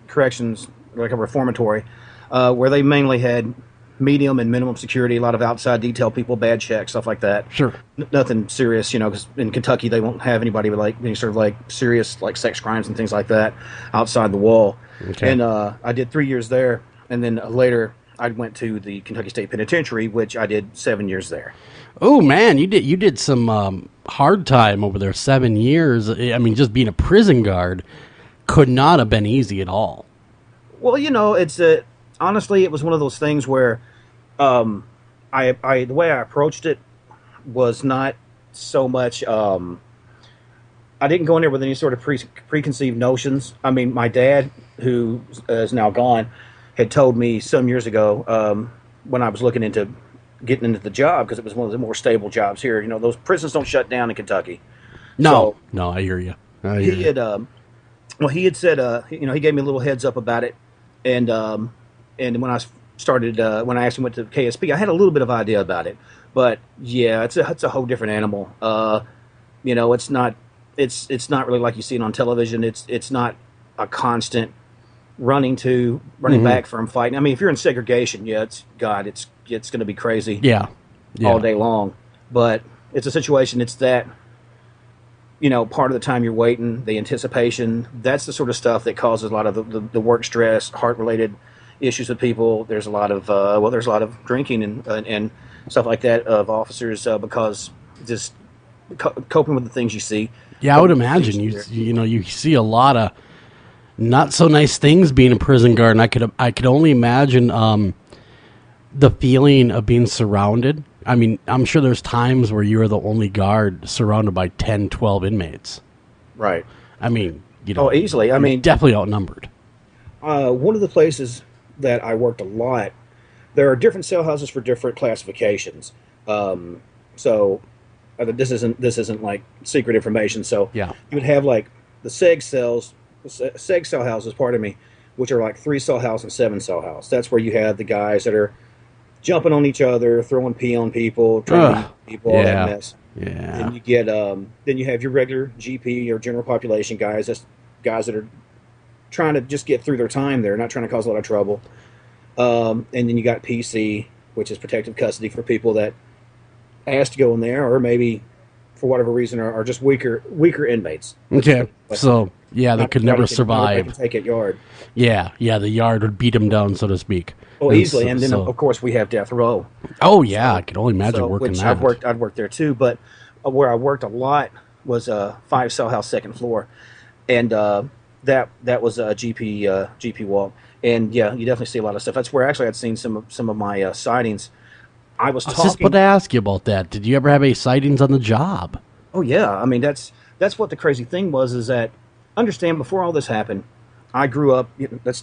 corrections, like a reformatory, where they mainly had medium and minimum security, a lot of outside detail people, bad checks, stuff like that. Sure. Nothing serious, because in Kentucky they won't have anybody with like any sort of like serious like sex crimes and things like that outside the wall. Okay. And I did 3 years there, and then later I went to the Kentucky State Penitentiary, which I did 7 years there. Oh man, you did some hard time over there. 7 years. I mean, just being a prison guard could not have been easy at all. Well, it's honestly, it was one of those things where the way I approached it was not so much. I didn't go in there with any sort of preconceived notions. I mean, my dad, who is now gone, had told me some years ago when I was looking into getting into the job, because it was one of the more stable jobs here. Those prisons don't shut down in Kentucky. No, I hear you. He had said, he gave me a little heads up about it, and when I started, when I actually went to KSP, I had a little bit of idea about it, but yeah, it's a whole different animal. It's not really like you see it on television. It's not a constant running back from fighting. I mean, if you're in segregation, it's going to be crazy. Yeah. All day long. But it's a situation. It's that, part of the time you're waiting, the anticipation. That's the sort of stuff that causes a lot of the work stress, heart related issues with people. There's a lot of drinking and stuff like that of officers because just coping with the things you see. Yeah, I would imagine you see a lot of not so nice things being a prison guard, and I could only imagine the feeling of being surrounded. I mean, I'm sure there's times where you're the only guard surrounded by 10, 12 inmates. Right. I mean, easily. I mean, definitely outnumbered. One of the places that I worked a lot, there are different cell houses for different classifications. So this isn't like secret information. So yeah, you would have like the seg cell houses, which are like 3-cell house and 7-cell house. That's where you have the guys that are jumping on each other, throwing pee on people, trying to eat people, all that mess. Yeah. And you get then you have your regular GP or general population guys. That's guys that are trying to just get through their time there, not trying to cause a lot of trouble. And then you got PC, which is protective custody for people that ask to go in there, or maybe for whatever reason are just weaker inmates. Okay, so yeah, they could never survive. They can take it yard. Yeah, the yard would beat them down, so to speak. Oh, easily. And then of course we have death row. Oh yeah, I can only imagine working that. I've worked there too, but where I worked a lot was a 5-cell house, 2nd floor, and that was a GP walk. And yeah, you definitely see a lot of stuff. That's where actually I'd seen some of my sightings. I was just about to ask you about that. Did you ever have any sightings on the job? Oh yeah, I mean that's what the crazy thing was, is that understand before all this happened, I grew up. Let's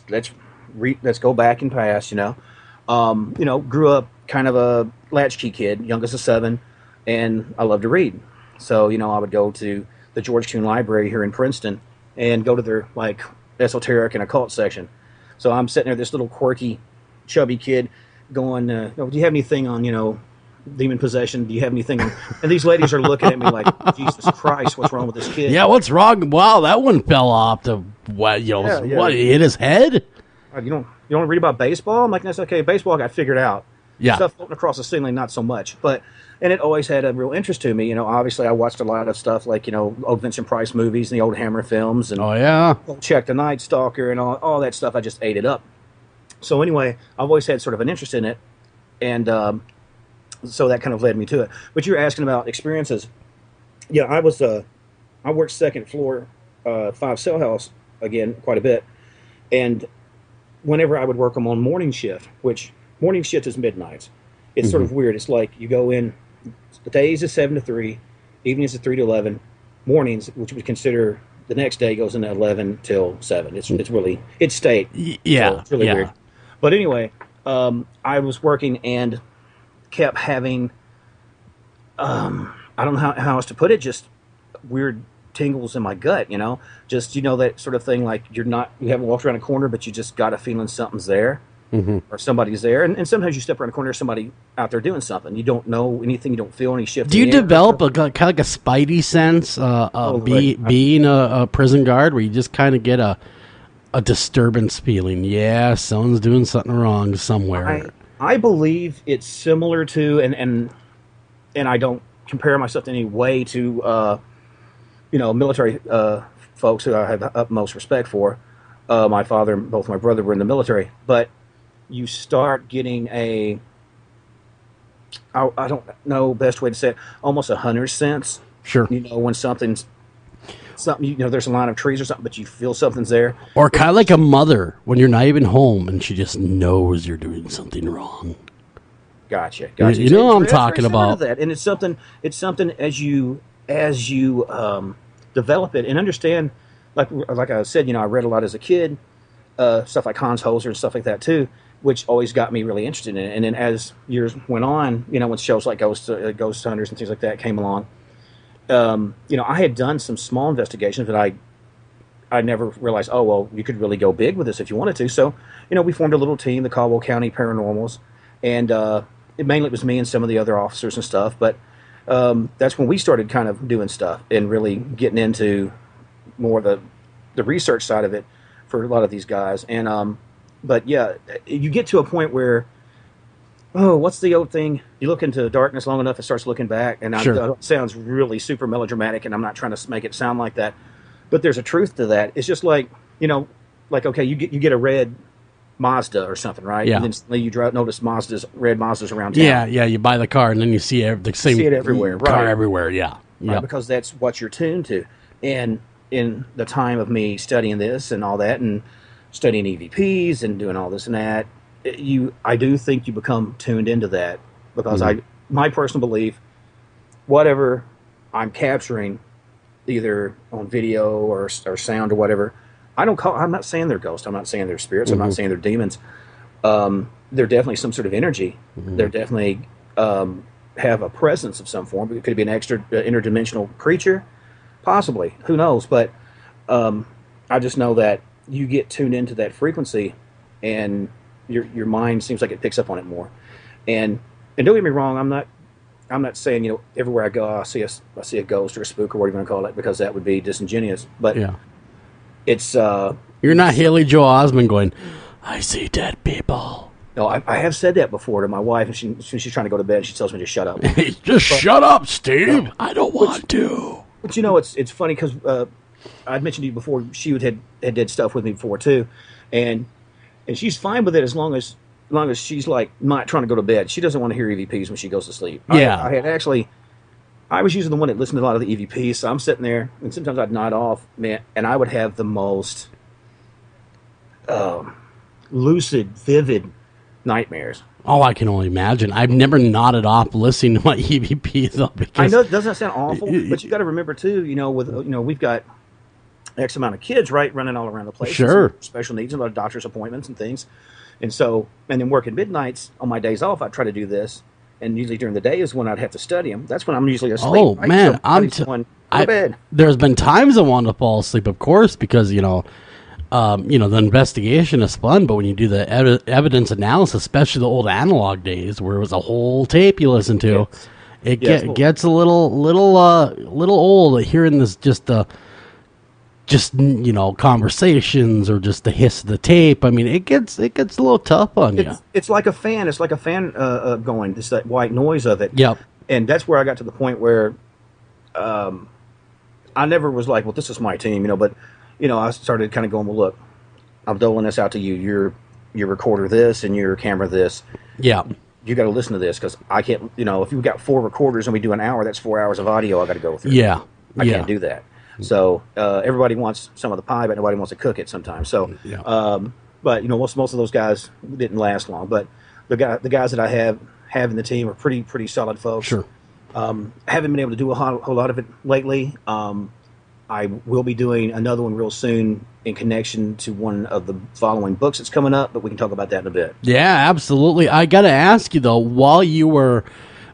go back and past. Grew up kind of a latchkey kid, youngest of 7, and I loved to read. So I would go to the George Kuhn Library here in Princeton and go to their like esoteric and occult section. So I'm sitting there, this little quirky, chubby kid, going, do you have anything on, demon possession? Do you have anything on? And these ladies are looking at me like, Jesus Christ, what's wrong with this kid? Yeah, what's wrong? Wow, that one fell off. What, what, hit his head? You don't want to read about baseball? I'm like, that's okay. Baseball got figured out. Yeah. Stuff floating across the ceiling, not so much. And it always had a real interest to me. Obviously I watched a lot of stuff like, old Vincent Price movies and the old Hammer films. And oh, yeah. Check the Night Stalker and all that stuff. I just ate it up. So anyway, I've always had sort of an interest in it. And so that kind of led me to it. But you're asking about experiences. Yeah, I worked 2nd floor, 5-cell house, again, quite a bit. And whenever I would work them on morning shift, which morning shift is midnights. It's sort of weird. It's like you go in, the days is 7 to 3, evenings is 3 to 11, mornings, which we consider the next day, goes into 11 till 7. It's state. Yeah. So it's really weird. But anyway, I was working and kept having, I don't know how else to put it, just weird tingles in my gut, just, that sort of thing, like you haven't walked around a corner, but you just got a feeling something's there. Or somebody's there, and sometimes you step around a corner, somebody out there doing something. You don't know anything, you don't feel any shift. Do you develop kind of like a spidey sense, being a prison guard, where you just kind of get a disturbance feeling? Yeah, someone's doing something wrong somewhere. I believe it's similar to, and I don't compare myself in any way to, military folks who I have the utmost respect for. My father and both my brother were in the military, but you start getting I don't know best way to say it, almost a hunter's sense. Sure. When something, there's a line of trees or something, but you feel something's there. Or kind of like a mother when you're not even home and she just knows you're doing something wrong. Gotcha. You know what I'm talking about. That. And it's something as you develop it and understand, like I said, I read a lot as a kid, stuff like Hans Holzer and stuff like that too, which always got me really interested in it. And then as years went on, when shows like Ghost Hunters and things like that came along, I had done some small investigations, but I never realized, oh, well, you could really go big with this if you wanted to. So, we formed a little team, the Caldwell County Paranormals, and it was me and some of the other officers and stuff. But that's when we started kind of doing stuff and really getting into more the research side of it for a lot of these guys. And but yeah, you get to a point where, what's the old thing? You look into darkness long enough, it starts looking back. And sure. It sounds really super melodramatic, and I'm not trying to make it sound like that, but there's a truth to that. It's just like, okay, you get a red Mazda or something, right? Yeah. And then you notice red Mazdas around town. Yeah. You buy the car and then you see the same see it everywhere, car right? everywhere. Yeah. Right, because that's what you're tuned to. And in the time of me studying this and all that, and studying EVPs and doing all this and that, I do think you become tuned into that, because my personal belief, whatever I'm capturing, either on video or sound or whatever, I'm not saying they're ghosts. I'm not saying they're spirits. I'm not saying they're demons. They're definitely some sort of energy. They're definitely have a presence of some form. It could be an extra interdimensional creature, possibly. Who knows? But I just know that you get tuned into that frequency, and your mind seems like it picks up on it more. And don't get me wrong, I'm not saying, you know, everywhere I go I see a ghost or a spook or whatever you want to call it, because that would be disingenuous. But it's you're not Haley Joel Osment going, I see dead people. No, I have said that before to my wife, and she's trying to go to bed. She tells me to shut up. Shut up, Steve. I don't want to. But you know, it's funny because I'd mentioned to you before. She had did stuff with me before too, and she's fine with it as long as she's like not trying to go to bed. She doesn't want to hear EVPs when she goes to sleep. Yeah, I was usually the one that listened to a lot of the EVPs, so I'm sitting there, and sometimes I'd nod off, man, and I would have the most lucid, vivid nightmares. Oh, I can only imagine. I've never nodded off listening to my EVP though. I know it doesn't sound awful, but you got to remember too. You know, we've got X amount of kids, right, running all around the place. Sure. Special needs, and a lot of doctor's appointments and things, and then working midnights on my days off. I try to do this, and usually during the day is when I'd have to study them. That's when I'm usually asleep. Oh right? man, So go to bed. There's been times I wanted to fall asleep, of course, because the investigation is fun, but when you do the evidence analysis, especially the old analog days where it was a whole tape you listen to, it gets a little old hearing this conversations or just the hiss of the tape. I mean, it gets a little tough on you. It's like a fan. It's like a fan going. It's that white noise of it. Yep. And that's where I got to the point where I never was like, well, this is my team, but. I started kind of going, well, look, I'm doling this out to you. Your recorder this and your camera this. Yeah. You got to listen to this because I can't, if you've got 4 recorders and we do an hour, that's 4 hours of audio I got to go through. Yeah. I can't do that. So everybody wants some of the pie, but nobody wants to cook it sometimes. So, but, most of those guys didn't last long. But the guys that I have in the team are pretty solid folks. Sure. I haven't been able to do a whole lot of it lately. I will be doing another one real soon in connection to one of the following books that's coming up, but we can talk about that in a bit. Yeah, absolutely. I got to ask you, though, while you were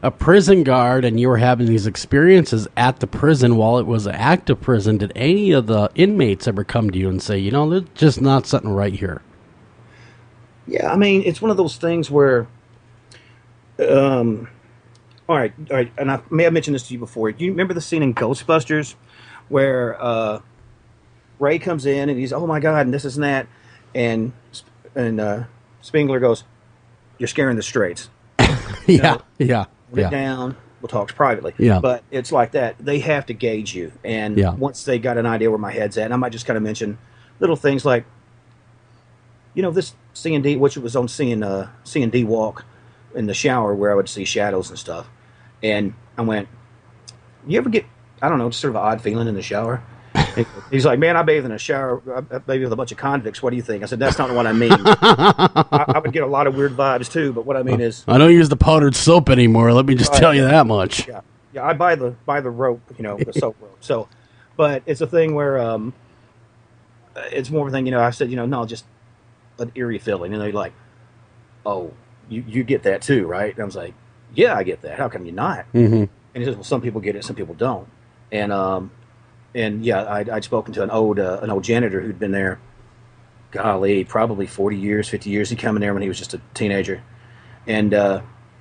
a prison guard and you were having these experiences at the prison while it was an active prison, did any of the inmates ever come to you and say, there's just not something right here? Yeah, I mean, it's one of those things where, all right, and I may have mentioned this to you before. Do you remember the scene in Ghostbusters where Ray comes in and he's, oh my God, and this and that, and Spengler goes, "You're scaring the straights." Yeah. Put it down. We'll talk privately. Yeah. But it's like that. They have to gauge you, and once they got an idea where my head's at, and I might just kind of mention little things like, this C&D, which was on C&D walk in the shower where I would see shadows and stuff, and I went, "You ever get?" I don't know, just sort of an odd feeling in the shower. He's like, "Man, I bathe in a shower. I bathe with a bunch of convicts. What do you think?" I said, "That's not what I mean." I would get a lot of weird vibes too, but what I mean is, I don't use the powdered soap anymore. Let me just tell you that much. Yeah, I buy the rope, the soap rope. So, but it's a thing where it's more of a thing. I said, no, just an eerie feeling. And they're like, "Oh, you get that too, right?" And I was like, "Yeah, I get that. How come you not?" Mm-hmm. And he says, "Well, some people get it, some people don't." And yeah, I'd spoken to an old janitor who'd been there, golly, probably 40 years, 50 years. He came in there when he was just a teenager, and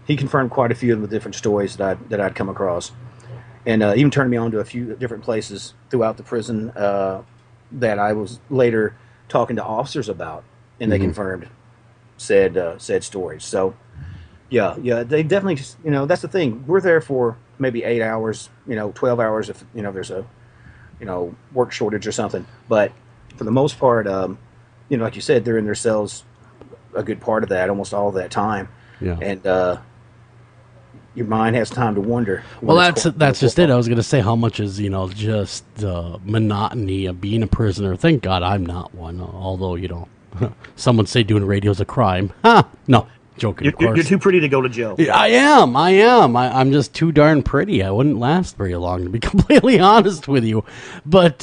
he confirmed quite a few of the different stories that I'd come across, and even turned me on to a few different places throughout the prison that I was later talking to officers about, and they confirmed said stories. So yeah, they definitely, that's the thing. We're there for maybe 8 hours, 12 hours if, there's a, work shortage or something. But for the most part, like you said, they're in their cells a good part of that, almost all of that time. Yeah. And your mind has time to wonder. Well, that's just it. I was going to say, how much is, just the monotony of being a prisoner. Thank God I'm not one, although, some would say doing radio is a crime. No. Joking, of course. You're too pretty to go to jail. Yeah, I am. I'm just too darn pretty. I wouldn't last very long, to be completely honest with you. But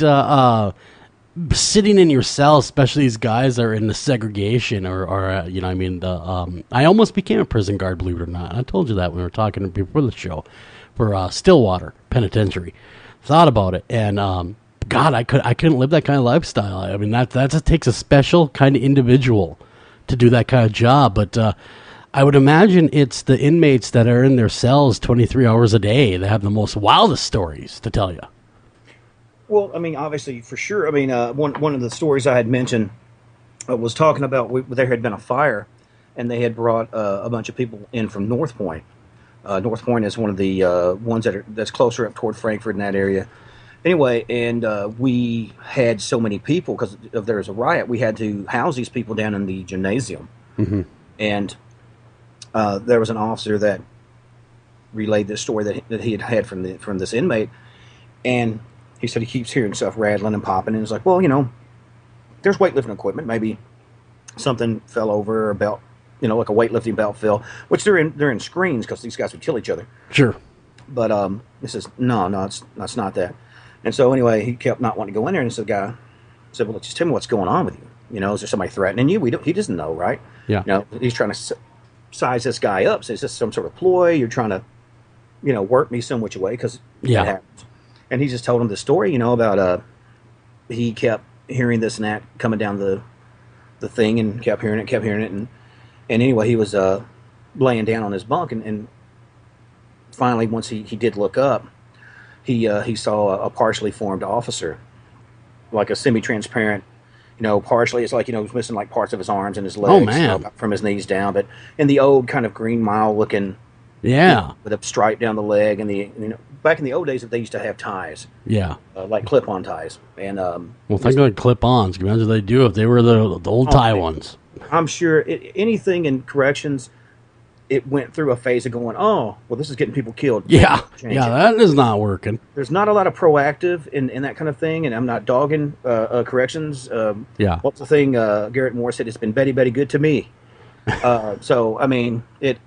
sitting in your cell, especially these guys that are in the segregation, I almost became a prison guard, believe it or not. I told you that when we were talking before the show for Stillwater Penitentiary. Thought about it, and God, I couldn't live that kind of lifestyle. I mean, that just takes a special kind of individual to do that kind of job. But I would imagine it's the inmates that are in their cells 23 hours a day that have the most wildest stories to tell you. Well, I mean, obviously, for sure. I mean, one of the stories I had mentioned was talking about there had been a fire, and they had brought a bunch of people in from North Point. North Point is one of the ones that's closer up toward Frankfurt in that area. Anyway, and we had so many people because if there was a riot, we had to house these people down in the gymnasium. Mm-hmm. And there was an officer that relayed this story that he had from this inmate, and he said he keeps hearing stuff rattling and popping, and he's like, well, there's weightlifting equipment. Maybe something fell over, or a belt, like a weightlifting belt fell, which they're in screens because these guys would kill each other. Sure. But he says, no, that's not that. And so anyway, he kept not wanting to go in there, and the guy said, well, just tell me what's going on with you. Is there somebody threatening you? He doesn't know, right? Yeah. He's trying to size this guy up. So is this some sort of ploy? You're trying to, work me some which way because it happens. And he just told him the story, about he kept hearing this and that coming down the thing, and kept hearing it, and anyway, he was laying down on his bunk, and finally, once he did look up, he saw a partially formed officer, like a semi-transparent, partially. It's like he was missing like parts of his arms and his legs, oh, man. From his knees down, but in the old kind of Green Mile looking, with a stripe down the leg, and back in the old days, they used to have ties, like clip-on ties, and well, think of clip-ons. Imagine they do if they were the old tie ones. I'm sure anything in corrections, it went through a phase of going, oh, well, this is getting people killed. Yeah, that is not working. There's not a lot of proactive in that kind of thing, and I'm not dogging corrections. What's the thing Garrett Moore said? It's been Betty good to me. So, I mean, it,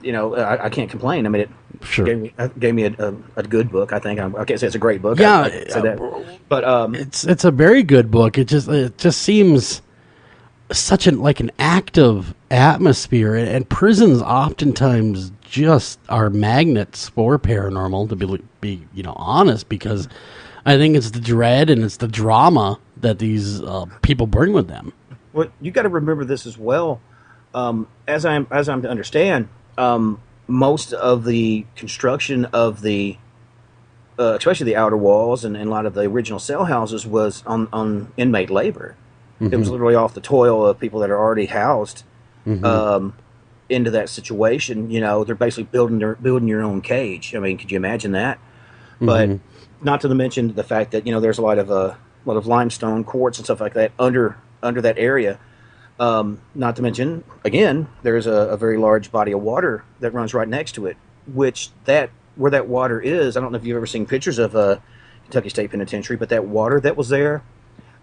I can't complain. I mean, it sure gave me a good book, I think. I can't say it's a great book. Yeah, I say that. But it's a very good book. It just seems such an active atmosphere, and prisons oftentimes just are magnets for paranormal, to be honest, because I think it's the dread and it's the drama that these people bring with them. Well, you got to remember this as well. As I'm to understand, most of the construction of the especially the outer walls and a lot of the original cell houses was on inmate labor. Mm-hmm. It was literally off the toil of people that are already housed into that situation. They're basically building your own cage. I mean, could you imagine that? Mm-hmm. But not to mention the fact that there's a lot of limestone, quartz, and stuff like that under that area. Not to mention, again, there's a very large body of water that runs right next to it. Where that water is, I don't know if you've ever seen pictures of Kentucky State Penitentiary, but that water that was there.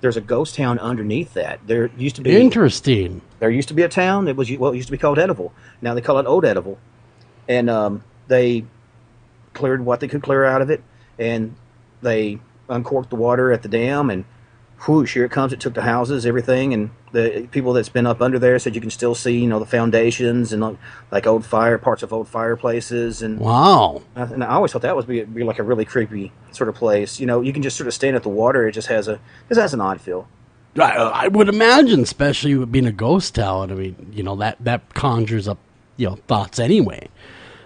There's a ghost town underneath that. There used to be interesting. There used to be a town. It used to be called Edible. Now they call it Old Edible, and they cleared what they could clear out of it, and they uncorked the water at the dam, and whoosh, here it comes. It took the houses, everything, and the people that's been up under there said you can still see, the foundations and like parts of old fireplaces, and wow. And I always thought that would be like a really creepy sort of place. You can just sort of stand at the water. It just has an odd feel. I would imagine, especially with being a ghost town. I mean, that conjures up, thoughts anyway.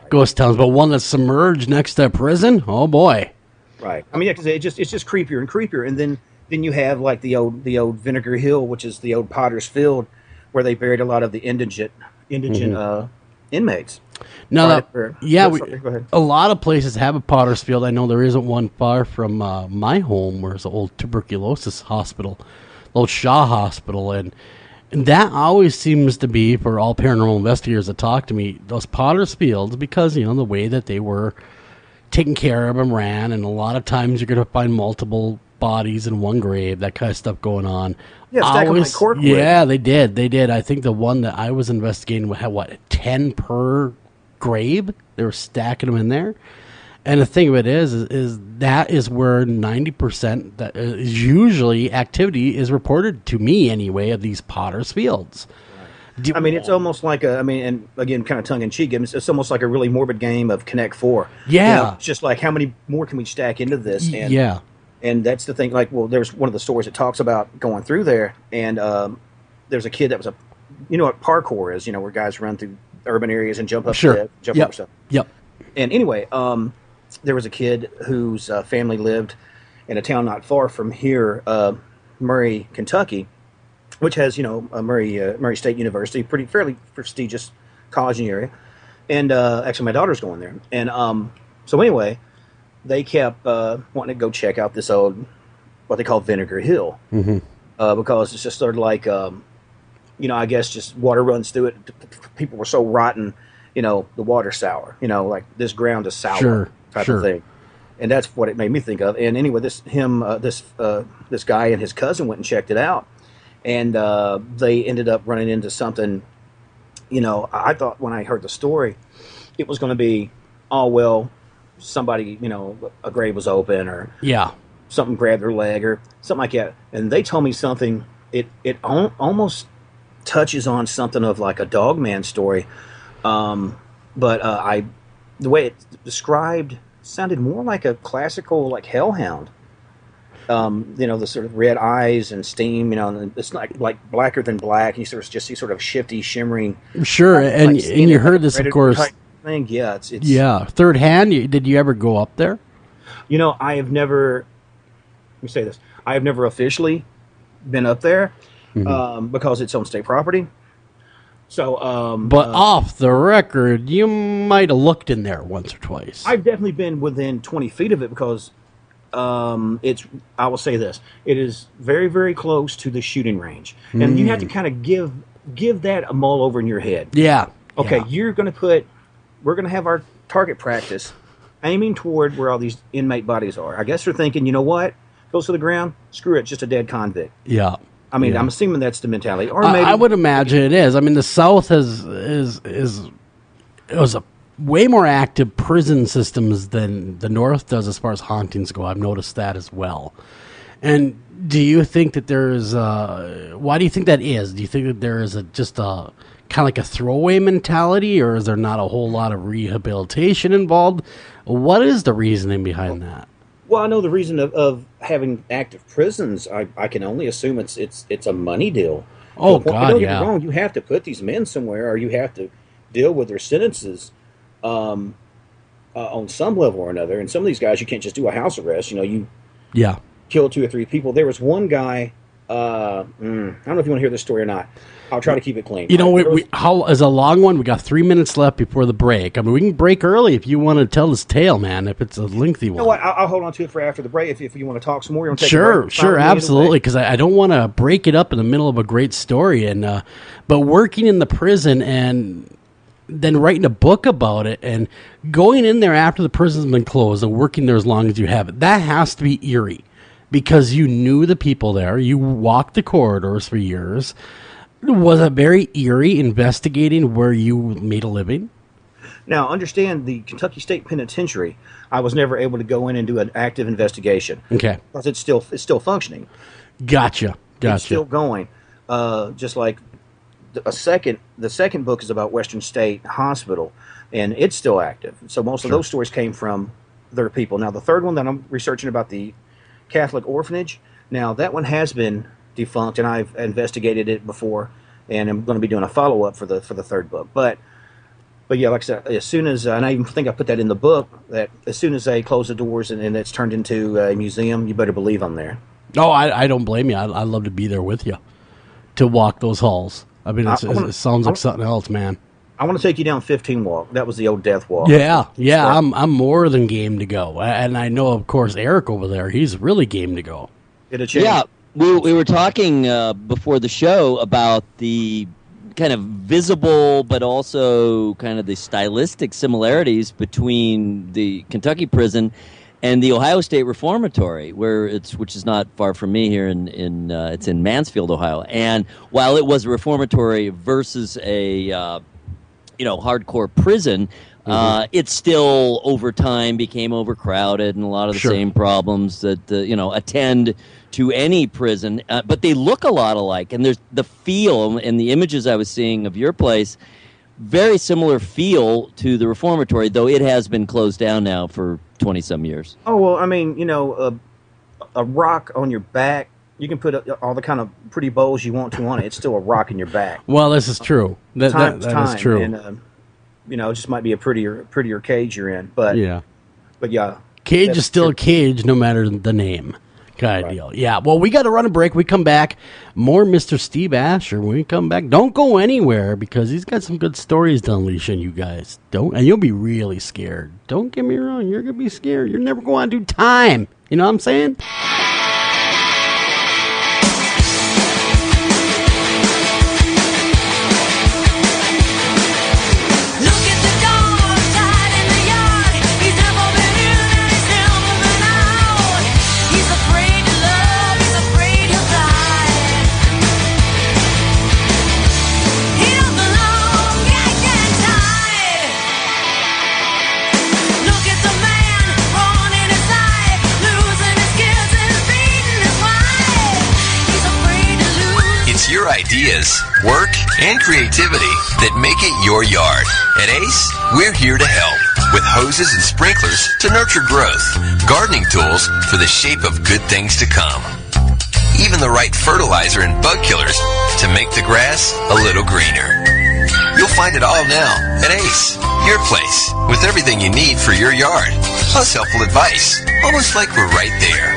Right. Ghost towns, but one that's submerged next to a prison. Oh boy. Right. I mean, yeah, because it's just creepier and creepier, and then you have like the old Vinegar Hill, which is the old Potter's Field, where they buried a lot of the indigent inmates. No, go ahead. A lot of places have a Potter's Field. I know there isn't one far from my home, where it's an old tuberculosis hospital, the old Shaw Hospital, and that always seems to be, for all paranormal investigators that talk to me, those Potter's Fields, because the way that they were taken care of and ran, and a lot of times you're going to find multiple bodies in one grave, that kind of stuff going on. Yeah, stack them like corkwood. Yeah, they did. I think the one that I was investigating had 10 per grave. They were stacking them in there. And the thing of it is that is where 90% that is usually activity is reported to me anyway of these Potter's Fields. Right. I mean, it's almost like and again, kind of tongue in cheek, it's almost like a really morbid game of Connect 4. Yeah. It's just like, how many more can we stack into this? And, yeah. And that's the thing. Like, well, there's one of the stories that talks about going through there, and there's a kid that was you know what parkour is, you know, where guys run through urban areas and jump up, jump over stuff. Yep. And anyway, there was a kid whose family lived in a town not far from here, Murray, Kentucky, which has, you know, Murray State University, fairly prestigious college in the area. And actually, my daughter's going there. And so anyway, they kept wanting to go check out this old, what they call Vinegar Hill, because it's just sort of like, you know, I guess just water runs through it. People were so rotten, you know, the water's sour. You know, like this ground is sour type of thing. And that's what it made me think of. And anyway, this guy and his cousin went and checked it out, and they ended up running into something. You know, I thought when I heard the story, it was going to be, oh well, somebody, you know, a grave was open or something grabbed their leg or something like that. And they told me something. It almost touches on something of like a Dogman story, but the way it's described sounded more like a classical, like hellhound. You know, the sort of red eyes and steam. You know, and it's like blacker than black. You sort of just see sort of shifty, shimmering. Sure, and you heard this, of course. Thing. Yeah, it's third hand. Did you ever go up there? You know, I have never. Let me say this: I have never officially been up there because it's on state property. So, but off the record, you might have looked in there once or twice. I've definitely been within 20 feet of it because it's. I will say this: it is very, very close to the shooting range, and you have to kind of give that a mull over in your head. Yeah. Okay, you're going to put. We're going to have our target practice aiming toward where all these inmate bodies are. I guess they're thinking, you know what? Close to the ground, screw it, just a dead convict. Yeah. I mean, I'm assuming that's the mentality. Or maybe I would imagine it is. I mean, the South is a way more active prison systems than the North does as far as hauntings go. I've noticed that as well. And do you think that there's why do you think that is? Do you think that there is just a kind of like a throwaway mentality, or is there not a whole lot of rehabilitation involved? What is the reasoning behind that? Well, I know the reason of having active prisons. I can only assume it's a money deal. Oh, God, don't get me wrong. You have to put these men somewhere, or you have to deal with their sentences on some level or another. And some of these guys, you can't just do a house arrest. You know, you kill 2 or 3 people. There was one guy. I don't know if you want to hear this story or not. I'll try to keep it clean. You know, how is a long one? We got 3 minutes left before the break. I mean, we can break early if you want to tell this tale, man. If it's a lengthy one, you know what? I'll hold on to it for after the break. If you want to talk some more, you want to take sure, a break, sure, absolutely. Because I don't want to break it up in the middle of a great story. And but working in the prison and then writing a book about it and going in there after the prison's been closed and working there as long as you have it, that has to be eerie because you knew the people there. You walked the corridors for years. Was it very eerie investigating where you made a living? Now, understand the Kentucky State Penitentiary, I was never able to go in and do an active investigation. Okay. Because it's still functioning. Gotcha. It's still going. Just like the second book is about Western State Hospital, and it's still active. So most of those stories came from their people. Now, the third one that I'm researching about the Catholic orphanage, now that one has been defunct, and I've investigated it before, and I'm going to be doing a follow-up for the third book. But yeah, like I said, as soon as and I even think I put that in the book, that as soon as they close the doors and it's turned into a museum, you better believe I'm there. Oh, I don't blame you. I'd love to be there with you to walk those halls. I mean, it sounds like something else, man. I want to take you down 15 Walk. That was the old death walk. Yeah. I'm more than game to go, and I know, of course, Eric over there. He's really game to go. Yeah. We were talking before the show about the kind of visible but also kind of the stylistic similarities between the Kentucky prison and the Ohio State Reformatory, which is not far from me here it's in Mansfield, Ohio. And while it was a reformatory versus a hardcore prison, it still over time became overcrowded and a lot of the same problems that attend to any prison, but they look a lot alike. And there's the feel and the images I was seeing of your place, very similar feel to the reformatory, though it has been closed down now for 20-some years. Oh, well, I mean, a rock on your back, you can put all the kind of pretty bows you want to on it. It's still a rock in your back. Well, this is true. That is true. And, it just might be a prettier cage you're in. But yeah. Cage is still a cage no matter the name. Kind of deal. Yeah, well, we got to run a break. We come back. More Mr. Steve Asher when we come back. Don't go anywhere because he's got some good stories to unleash on you guys. And you'll be really scared. Don't get me wrong. You're going to be scared. You're never going to do time. You know what I'm saying? Your ideas, work, and creativity that make it your yard. At Ace, we're here to help with hoses and sprinklers to nurture growth, gardening tools for the shape of good things to come, even the right fertilizer and bug killers to make the grass a little greener. You'll find it all now at Ace, your place, with everything you need for your yard, plus helpful advice, almost like we're right there.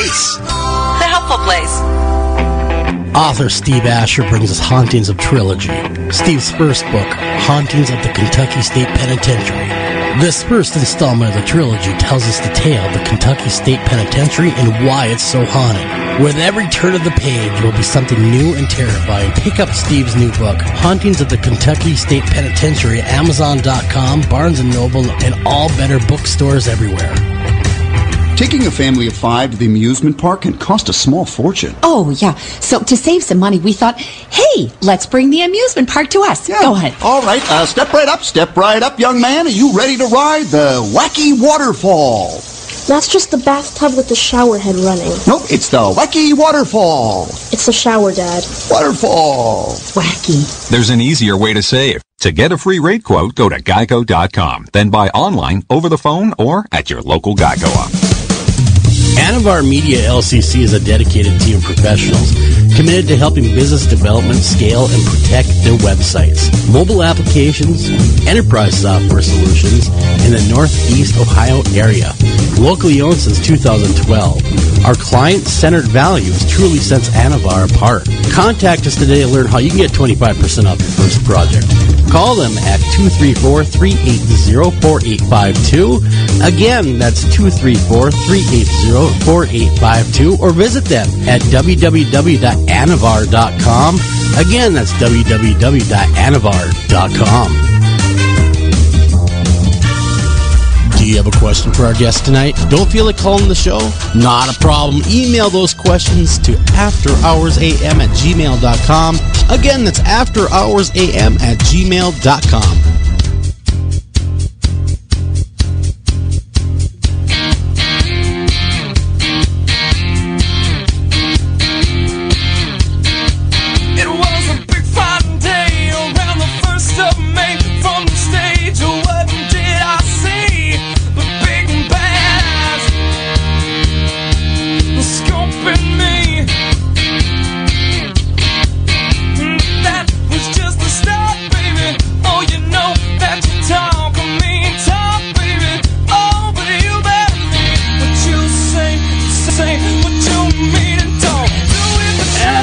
Ace, the helpful place. Author Steve Asher brings us Hauntings of Trilogy. Steve's first book, Hauntings of the Kentucky State Penitentiary. This first installment of the trilogy tells us the tale of the Kentucky State Penitentiary and why it's so haunted. With every turn of the page will be something new and terrifying. Pick up Steve's new book, Hauntings of the Kentucky State Penitentiary, at Amazon.com, Barnes & Noble, and all better bookstores everywhere. Taking a family of 5 to the amusement park can cost a small fortune. Oh, yeah. So to save some money, we thought, hey, let's bring the amusement park to us. Yeah. Go ahead. All right. Step right up, young man. Are you ready to ride the wacky waterfall? That's just the bathtub with the shower head running. Nope, it's the wacky waterfall. It's a shower, Dad. Waterfall. Wacky. There's an easier way to save. To get a free rate quote, go to geico.com. Then buy online, over the phone, or at your local Geico office. Anavar Media LCC is a dedicated team of professionals committed to helping business development scale and protect their websites, mobile applications, enterprise software solutions in the Northeast Ohio area. Locally owned since 2012, our client-centered values truly sets Anavar apart. Contact us today to learn how you can get 25% off your first project. Call them at 234-380-4852. Again, that's 234-380-4852, or visit them at www.anavar.com. Again, that's www.anavar.com. Do you have a question for our guest tonight? Don't feel like calling the show? Not a problem. Email those questions to afterhoursam@gmail.com. Again, that's afterhoursam@gmail.com.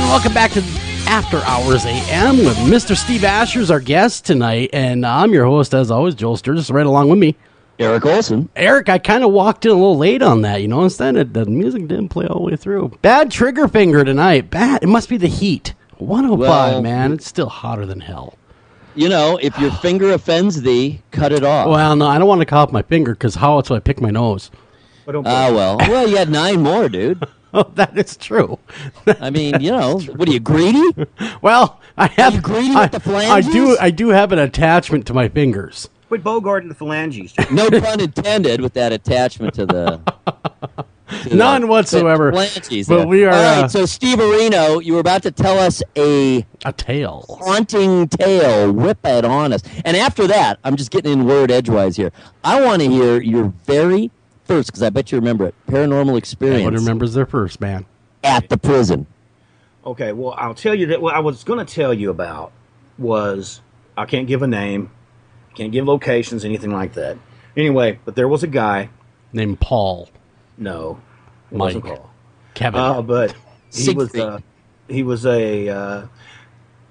Welcome back to After Hours AM with Mr. Steve Asher's our guest tonight, and I'm your host, as always, Joel Sturgis, right along with me, Eric Olsen. Eric, I kind of walked in a little late on that, you know, instead the music didn't play all the way through. Bad trigger finger tonight. Bad. It must be the heat. 105, man. It's still hotter than hell. You know, if your finger offends thee, cut it off. Well, no, I don't want to cut off my finger, because how else would I pick my nose? Well, you had 9 more, dude. Oh, that is true. I mean, you know, what are you, greedy? Well, I have. Are you greedy with the phalanges? I do have an attachment to my fingers. Quit bogarting the phalanges. No pun intended with that attachment to the. None whatsoever. Phalanges but there. we are. All right, so Steve Areno, you were about to tell us a tale, haunting tale. Whip it on us, and after that, I'm just getting in word edgewise here. I want to hear your very first? Because I bet you remember it. Paranormal Experience. Everyone remembers their first, man. At the prison. Okay, well, I'll tell you that what I was going to tell you about was, I can't give a name, can't give locations, anything like that. Anyway, but there was a guy named Paul. No, it Mike. wasn't Paul. Kevin. But he was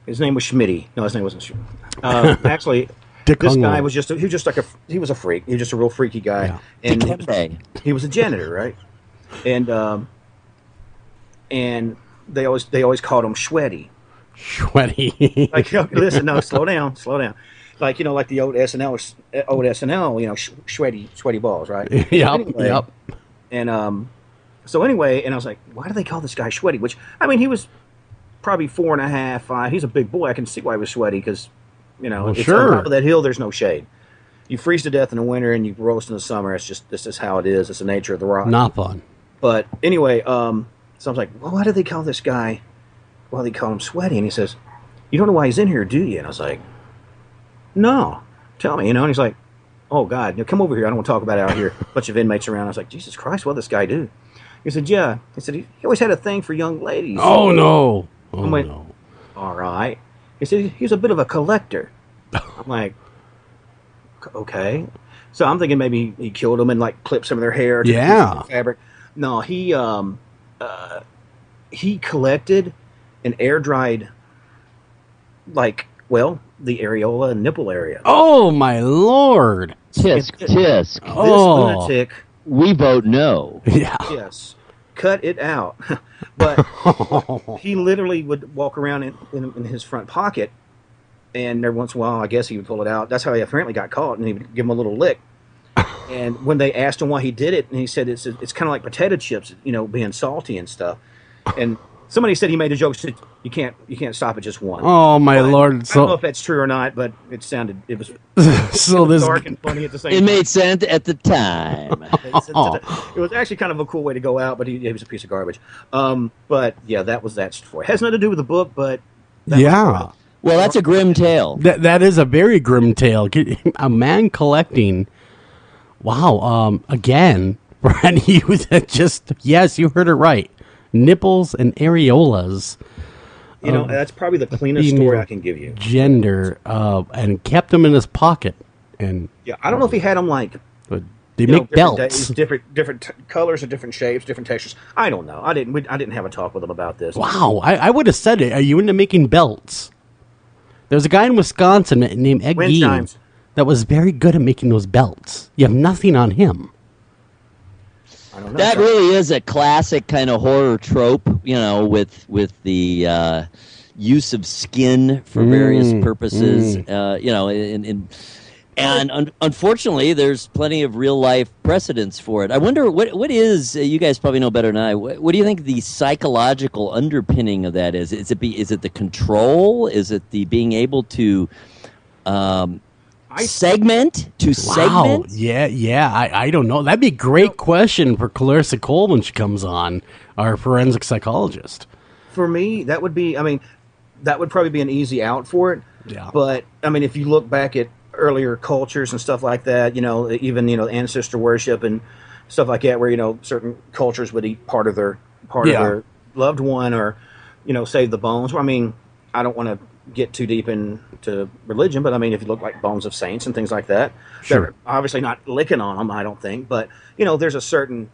his name was Schmitty. No, his name wasn't Schmitty. Actually, Dick this guy Hungover. was just he was a freak. He was just a real freaky guy. Yeah. And he was a janitor, right? And they always called him Sweaty. Sweaty. Like, listen, no, slow down. Like, like the old SNL, sweaty balls, right? Yep. And so anyway, and I was like, why do they call this guy Sweaty? Which, I mean, he was probably 4.5, 5. He's a big boy. I can see why he was sweaty because, it's on top of that hill. There's no shade. You freeze to death in the winter and you roast in the summer. This is how it is. It's the nature of the rock. Not fun. But anyway, so I was like, well, why do they call this guy? Why do they call him Sweaty? And he says, you don't know why he's in here, do you? And I was like, no, tell me, And he's like, oh God, come over here. I don't want to talk about it out here. A bunch of inmates around. I was like, Jesus Christ, what did this guy do? He said, yeah. He said he always had a thing for young ladies. Oh no. Oh I'm like, no. All right. He said he's a bit of a collector. I'm like, okay. So I'm thinking maybe he killed them and like clipped some of their hair. Yeah. Fabric. No, he collected and air dried the areola and nipple area. Oh my Lord. Tisk. This lunatic. We vote no. Yeah. Yes. Cut it out. But he literally would walk around in his front pocket, and every once in a while, I guess he would pull it out. That's how he apparently got caught, and he would give him a little lick. And when they asked him why he did it, and he said it's kind of like potato chips, being salty and stuff. And somebody said he made a joke, said you can't stop at just one. Oh my Lord! I don't know if that's true or not, but it was so this dark and funny at the same time. It made sense at the time. It was actually kind of a cool way to go out, but he was a piece of garbage. But yeah, that was that story. It has nothing to do with the book, but yeah. Well, that's a grim tale. That is a very grim tale. A man collecting. Wow. Again, for any of you that yes, you heard it right. Nipples and areolas. That's probably the cleanest story I can give you. Gender, and kept them in his pocket. And yeah, I don't know if he had them they make belts, different colors and different shapes, different textures. I don't know. I didn't have a talk with him about this. Wow, I would have said it. Are you into making belts? There's a guy in Wisconsin named Ed Gein that was very good at making those belts. You have nothing on him. I don't know. That really is a classic kind of horror trope, with the use of skin for various purposes, and unfortunately, there's plenty of real life precedents for it. I wonder what is you guys probably know better than I. What do you think the psychological underpinning of that is? Is it the control? Is it the being able to segment? Wow. Yeah. I don't know. That'd be a great question for Clarissa Cole when she comes on, our forensic psychologist. For me, that would probably be an easy out for it. Yeah. But I mean, if you look back at earlier cultures and stuff like that, even ancestor worship and stuff like that, where certain cultures would eat part of their loved one, or save the bones. Well, I mean, I don't want to get too deep into religion, but I mean, if you look like bones of saints and things like that, they're obviously not licking on them, I don't think, but there's a certain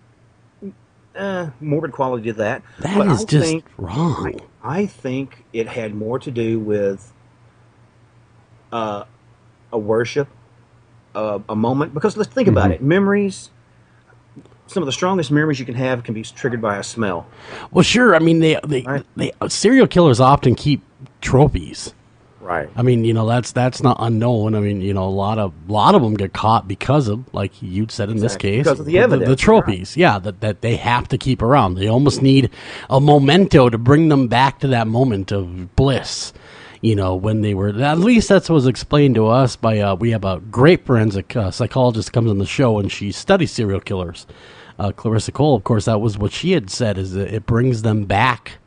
morbid quality to that. That is just wrong. I think it had more to do with a worship, a moment, because let's think about it. Memories, some of the strongest memories you can have can be triggered by a smell. Well, sure. I mean, they serial killers often keep trophies. Right. I mean, that's not unknown. I mean, a lot of them get caught because of, like you'd said in this case, because of the evidence, the trophies. Right. Yeah, that they have to keep around. They almost need a memento to bring them back to that moment of bliss. When they were, at least that's what was explained to us by, we have a great forensic psychologist comes on the show, and she studies serial killers. Clarissa Cole, of course, that was what she had said, is that it brings them back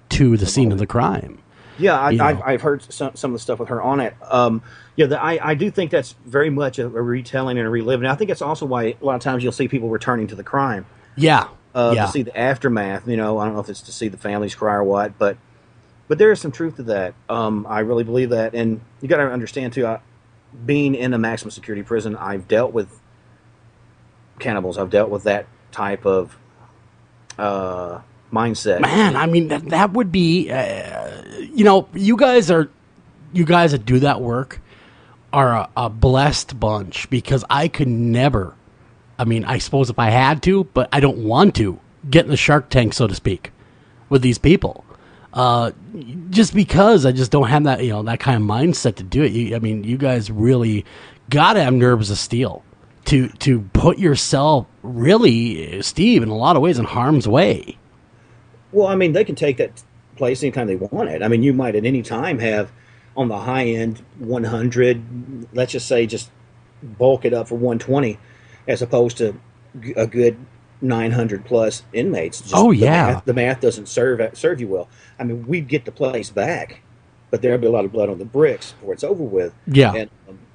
to the scene of the crime. Yeah, You know. I've heard some of the stuff with her on it. I do think that's very much a retelling and a reliving. I think it's also why a lot of times you'll see people returning to the crime. Yeah. To see the aftermath. I don't know if it's to see the families cry or what, but there is some truth to that. I really believe that, and you got to understand too. Being in a maximum security prison, I've dealt with cannibals. I've dealt with that type of mindset. Man, I mean that would be, you guys that do that work are a blessed bunch, because I could never. I mean, I suppose if I had to, but I don't want to get in the shark tank, so to speak, with these people. Just because I just don't have that, that kind of mindset to do it. You guys really gotta have nerves of steel to put yourself, really, Steve, in a lot of ways in harm's way. Well, I mean, they can take that place anytime they want it. I mean, you might at any time have on the high end 100, let's just say, just bulk it up for 120, as opposed to a good 900 plus inmates. Just the math doesn't serve you well. I mean, we'd get the place back, but there'll be a lot of blood on the bricks before it's over with. Yeah.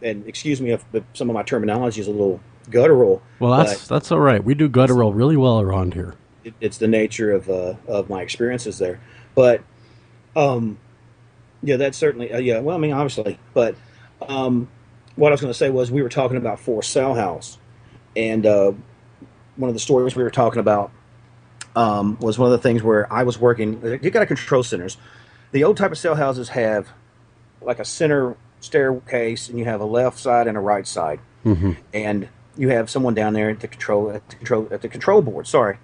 And excuse me if some of my terminology is a little guttural. Well, that's all right. We do guttural really well around here. It's the nature of my experiences there. But that's certainly well, I mean, obviously, but what I was going to say was we were talking about Forced Cell House, and one of the stories we were talking about was one of the things where I was working. You got control centers. The old type of cell houses have like a center staircase, and you have a left side and a right side, and you have someone down there at the control board. Sorry,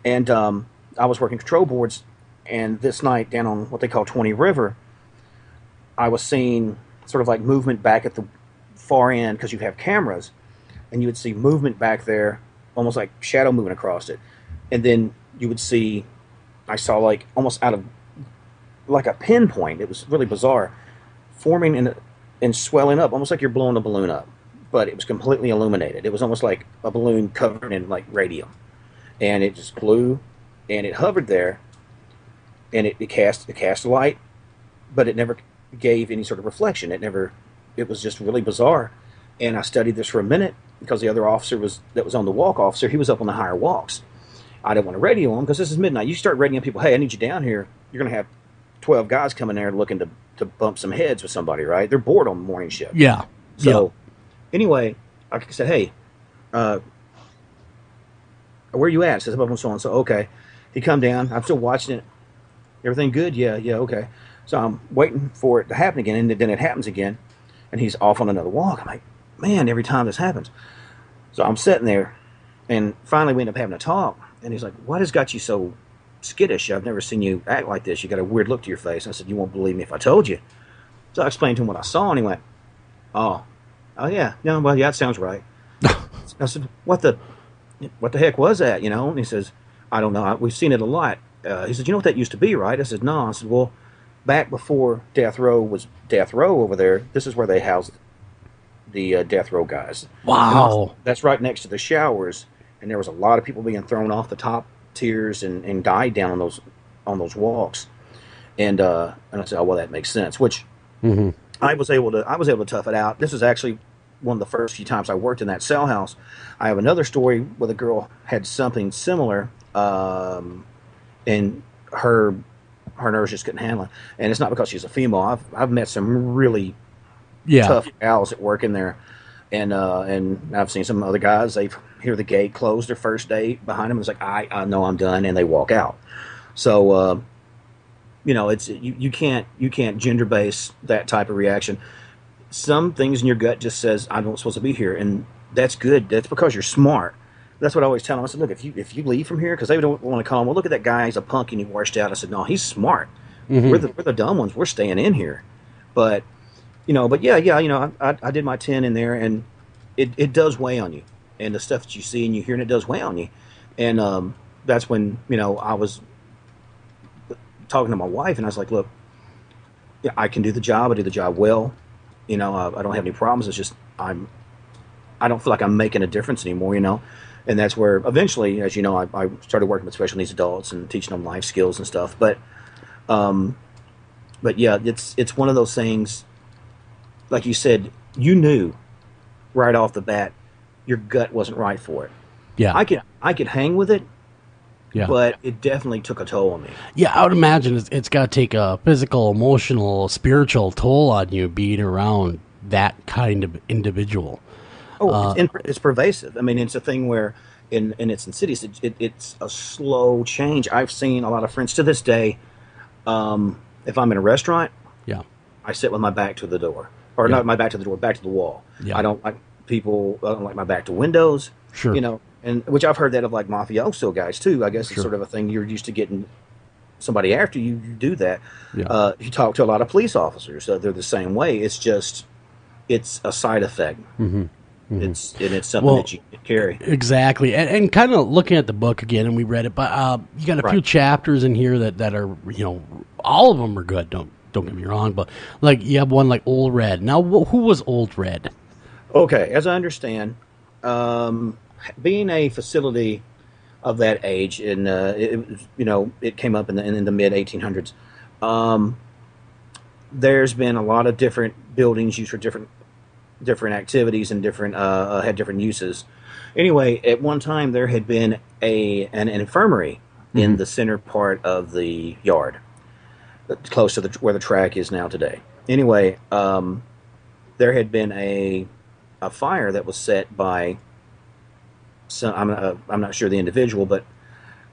and I was working control boards, and this night down on what they call 20 River, I was seeing sort of like movement back at the far end, because you have cameras, and you would see movement back there, almost like shadow moving across it. And then you would see, I saw like almost out of like a pinpoint, it was really bizarre, forming and swelling up, almost like you're blowing a balloon up, but it was completely illuminated. It was almost like a balloon covered in like radium, and it just blew, and it hovered there, and it cast a light, but it never gave any sort of reflection. It was just really bizarre. And I studied this for a minute, because the other officer that was on the walk officer, he was up on the higher walks. I didn't want to radio him, because this is midnight. You start radioing people, hey, I need you down here. You're going to have 12 guys coming there looking to bump some heads with somebody, right? They're bored on the morning shift. Yeah. So anyway, I said, hey, where are you at? He says, I'm on so-and-so. Okay. He come down. I'm still watching it. Everything good? Yeah, okay. So I'm waiting for it to happen again, and then it happens again, and he's off on another walk. I'm like, man, every time this happens. So I'm sitting there, and finally we end up having a talk, and he's like, what has got you so skittish? I've never seen you act like this. You got a weird look to your face. I said, you won't believe me if I told you. So I explained to him what I saw, and he went, oh yeah, no, well, yeah, that sounds right. I said, what the heck was that, And he says, I don't know. We've seen it a lot. He said, you know what that used to be, right? I said, no. I said, well, back before death row was death row over there, this is where they housed the death row guys. Wow. That's right next to the showers, and there was a lot of people being thrown off the top tiers and died down on those walks. And I said, oh, well, that makes sense. Which I was able to tough it out. This is actually one of the first few times I worked in that cell house. I have another story where the girl had something similar, and her nerves just couldn't handle it. And it's not because she's a female. I've met some really tough gals that work in there, and I've seen some other guys. They hear the gate close their first day behind them. It's like, I know I'm done, and they walk out. So it's you can't gender base that type of reaction. Some things in your gut just says, I'm not supposed to be here, and that's good. That's because you're smart. That's what I always tell them. I said, look, if you leave from here, because they don't want to call him, well, look at that guy, he's a punk and he washed out. I said, no, he's smart. We're the dumb ones. We're staying in here. But I did my 10 in there, and it does weigh on you. And the stuff that you see and you hear, and it does weigh on you. And that's when, I was talking to my wife, and I was like, look, I can do the job. I do the job well. I don't have any problems. It's just I don't feel like I'm making a difference anymore, And that's where eventually, as you know, I started working with special needs adults and teaching them life skills and stuff. But But yeah, it's one of those things. Like you said, you knew right off the bat your gut wasn't right for it. Yeah. I could hang with it. Yeah. But it definitely took a toll on me. Yeah, I would imagine it's got to take a physical, emotional, spiritual toll on you being around that kind of individual. Oh, it's pervasive. I mean, it's a thing where in its insidious. It's a slow change. I've seen a lot of friends to this day. If I'm in a restaurant, yeah, I sit with my back to the door, or not my back to the door, back to the wall. Yeah. I don't like people. I don't like my back to windows. Sure. You know. And which I've heard that of like mafioso guys too. I guess it's sort of a thing you're used to getting somebody after you. You do that. Yeah. You talk to a lot of police officers. They're the same way. It's just it's a side effect. Mm-hmm. Mm-hmm. It's something that you can carry. Exactly. And kind of looking at the book again, and we read it, but you got a few chapters in here that are, you know, all of them are good. Don't get me wrong, but like you have one like Old Red. Now, who was Old Red? Okay, as I understand. Being a facility of that age, and it came up in the mid 1800s. There's been a lot of different buildings used for different activities and different had different uses. Anyway, at one time there had been an infirmary in the center part of the yard, close to where the track is now today. Anyway, there had been a fire that was set by. So I'm not sure the individual, but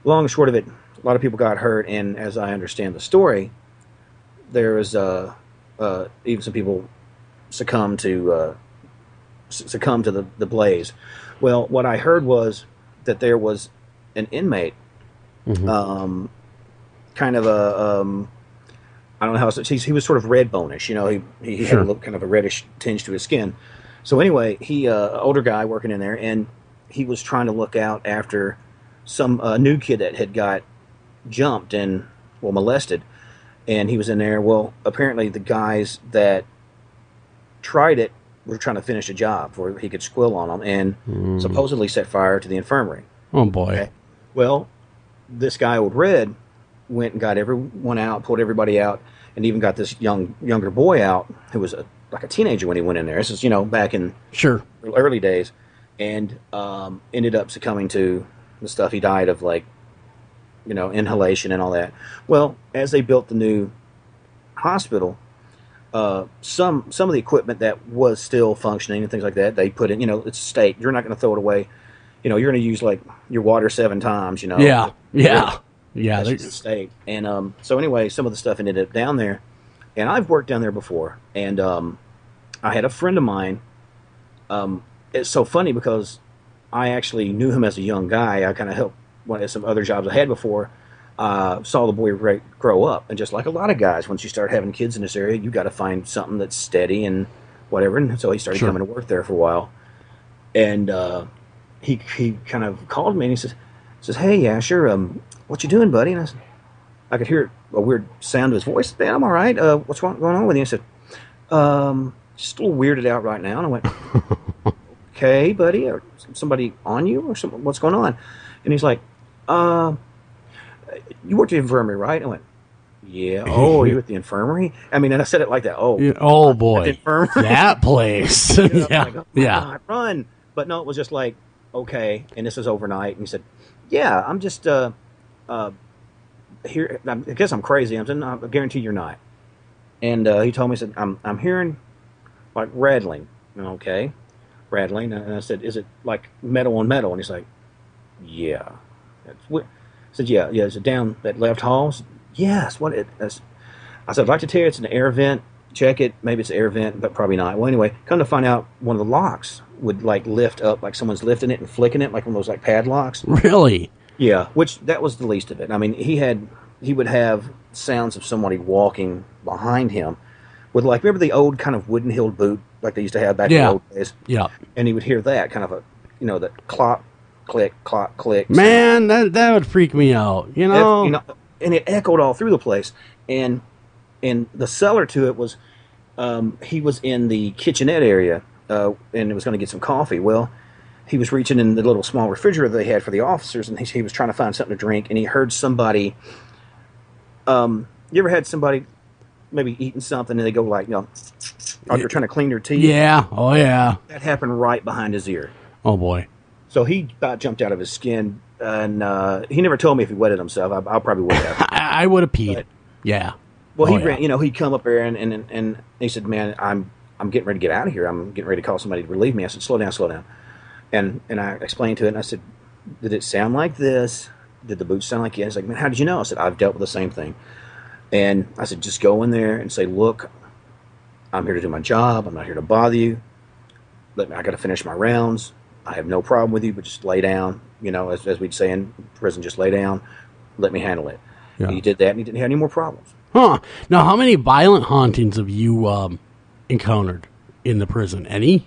long and short of it, a lot of people got hurt, and as I understand the story, there was even some people succumbed to the blaze. Well, what I heard was that there was an inmate, kind of a I don't know how he was sort of red bonish, you know, he had a little kind of a reddish tinge to his skin. So anyway, he older guy working in there, and he was trying to look out after some new kid that had got jumped and molested, and he was in there. Well, apparently the guys tried it were trying to finish a job where he could squill on them and supposedly set fire to the infirmary. Oh, boy. Okay. Well, this guy, Old Red, went and got everyone out, pulled everybody out, and even got this younger boy out who was like a teenager when he went in there. This is, back in early days, and ended up succumbing to the stuff. He died of, inhalation and all that. Well, as they built the new hospital, some of the equipment that was still functioning and things like that, they put in, it's state. You're not going to throw it away. You're going to use, your water 7 times, Yeah. That's the state. And so anyway, some of the stuff ended up down there. And I've worked down there before. And I had a friend of mine. It's so funny because I actually knew him as a young guy. I kind of helped some other jobs I had before. Saw the boy grow up. And just like a lot of guys, once you start having kids in this area, you got to find something that's steady and whatever. And so he started coming to work there for a while. And he kind of called me and he says, "Hey, Asher, what you doing, buddy?" And I could hear a weird sound to his voice. "Man, I'm all right. What's going on with you?" I said, "Just a little weirded out right now." And I went, "Okay, buddy, or somebody on you or something? What's going on?" And he's like, "You work at the infirmary, right?" I went, "Yeah." "Oh, are you at the infirmary?" I mean, and I said it like that. Oh boy, that place. Yeah, God, run. But no, it was just like, okay. And this is overnight. And he said, "Yeah, I'm just here. I guess I'm crazy." I said, "No, I guarantee you're not." And he told me, he said, I'm hearing like rattling." "Okay, rattling." And I said, "Is it like metal on metal?" And he's like, "Yeah." I said, "Yeah. Is it down that left hall?" Said, "Yes." "What it is?" I said, "I'd like to tell you it's an air vent. Check it. Maybe it's an air vent, but probably not." Well, anyway, come to find out, one of the locks would lift up, like someone's lifting it and flicking it, like one of those padlocks. Really? Yeah. Which that was the least of it. I mean, he would have sounds of somebody walking behind him with remember the old kind of wooden heeled boot like they used to have back in the old days. Yeah. And he would hear that kind of that clop, click, clop, click. Man, that would freak me out. And it echoed all through the place. And the cellar to it was, he was in the kitchenette area, and it was going to get some coffee. Well, he was reaching in the little small refrigerator they had for the officers, and he was trying to find something to drink, and he heard somebody. You ever had somebody maybe eating something and they go like, or they're trying to clean their teeth. Yeah. Oh, yeah. That happened right behind his ear. Oh, boy. So he about jumped out of his skin, and he never told me if he wetted himself. I probably would have. I would have peed. Yeah. Well, he ran. He'd come up there and he said, "Man, I'm getting ready to get out of here. I'm getting ready to call somebody to relieve me." I said, "Slow down, slow down." And I explained to it, and I said, "Did it sound like this? Did the boots sound like?" Yeah. He's like, "Man, how did you know?" I said, "I've dealt with the same thing." And I said, "Just go in there and say, look, I'm here to do my job. I'm not here to bother you. I got to finish my rounds. I have no problem with you, but just lay down. As we'd say in prison, just lay down. Let me handle it." Yeah. And he did that, and he didn't have any more problems. Huh. Now, how many violent hauntings have you encountered in the prison? Any?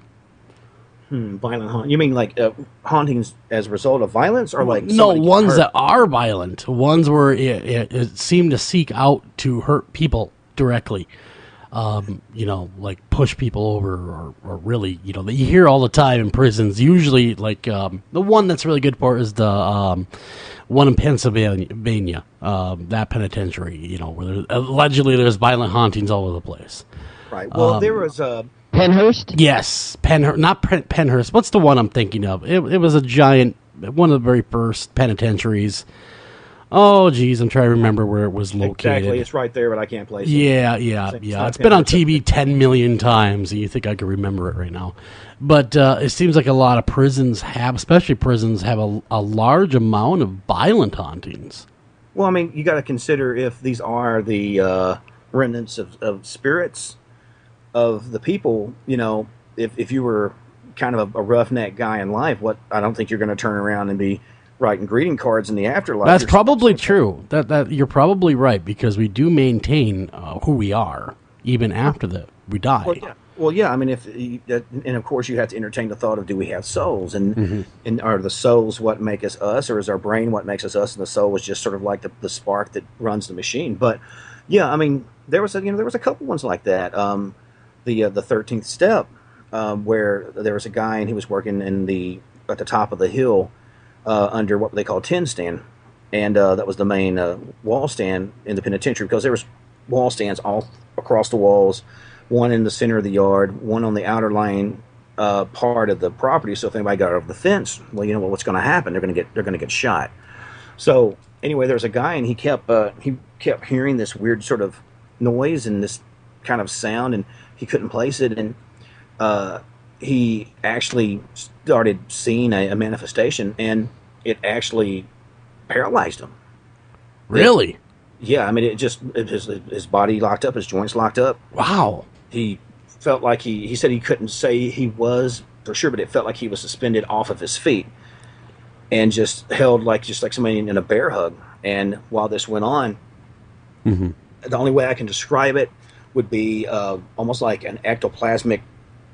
Violent haunt? You mean like hauntings as a result of violence, or like no ones that are violent? Ones where it seemed to seek out to hurt people directly. Like push people over, or really, that you hear all the time in prisons. Usually, like the one that's really good for is the one in Pennsylvania, that penitentiary. Where allegedly there's violent hauntings all over the place. Right. Well, there was Penhurst. Yes, Penhurst. Not Penhurst. What's the one I'm thinking of? It was a giant, one of the very first penitentiaries. Oh, geez, I'm trying to remember where it was located. Exactly, it's right there, but I can't place it. Yeah. It's been on TV 10 million times, and you think I could remember it right now. But it seems like a lot of prisons especially prisons, have a large amount of violent hauntings. Well, I mean, you got to consider if these are the remnants of spirits of the people, if you were kind of a roughneck guy in life, I don't think you're going to turn around and be writing greeting cards in the afterlife. That's probably true. That you're probably right, because we do maintain who we are even after we die. Well, yeah. I mean, and of course, you have to entertain the thought of, do we have souls, and are the souls what make us us, or is our brain what makes us us, and the soul is just sort of like the spark that runs the machine? But yeah, I mean, there was a couple ones like that. The 13th step, where there was a guy and he was working at the top of the hill. Under what they call tin stand, and that was the main wall stand in the penitentiary, because there was wall stands all across the walls, one in the center of the yard, one on the outer lane part of the property. So if anybody got over the fence, well, what's going to happen? They're going to get shot. So anyway, there was a guy, and he kept hearing this weird sort of noise and this kind of sound, and he couldn't place it, and he actually started seeing a manifestation, and it actually paralyzed him. Really? Yeah, I mean, his body locked up, his joints locked up. Wow. He felt like he said he couldn't say he was for sure, but it felt like he was suspended off of his feet and just held like somebody in a bear hug. And while this went on, the only way I can describe it would be almost like an ectoplasmic,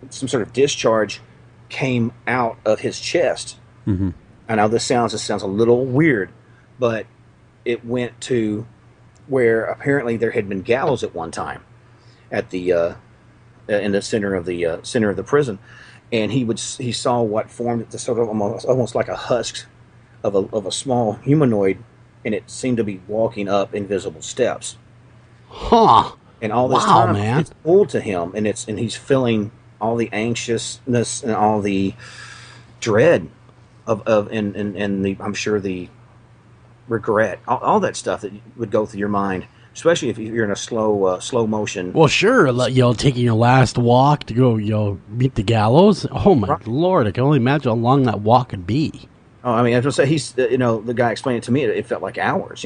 some sort of discharge came out of his chest. I know this sounds a little weird, but it went to where apparently there had been gallows at one time at the in the center of the prison, and he saw what formed the sort of almost like a husk of a small humanoid, and it seemed to be walking up invisible steps. Huh. And all this time, man, it's pulled to him, and he's feeling all the anxiousness and all the dread and the, I'm sure, the regret, all that stuff that would go through your mind, especially if you're in a slow motion. Well, sure, taking your last walk to go, meet the gallows. Oh my Lord, I can only imagine how long that walk could be. Oh, I mean, I was going to say, the guy explained it to me. It felt like hours,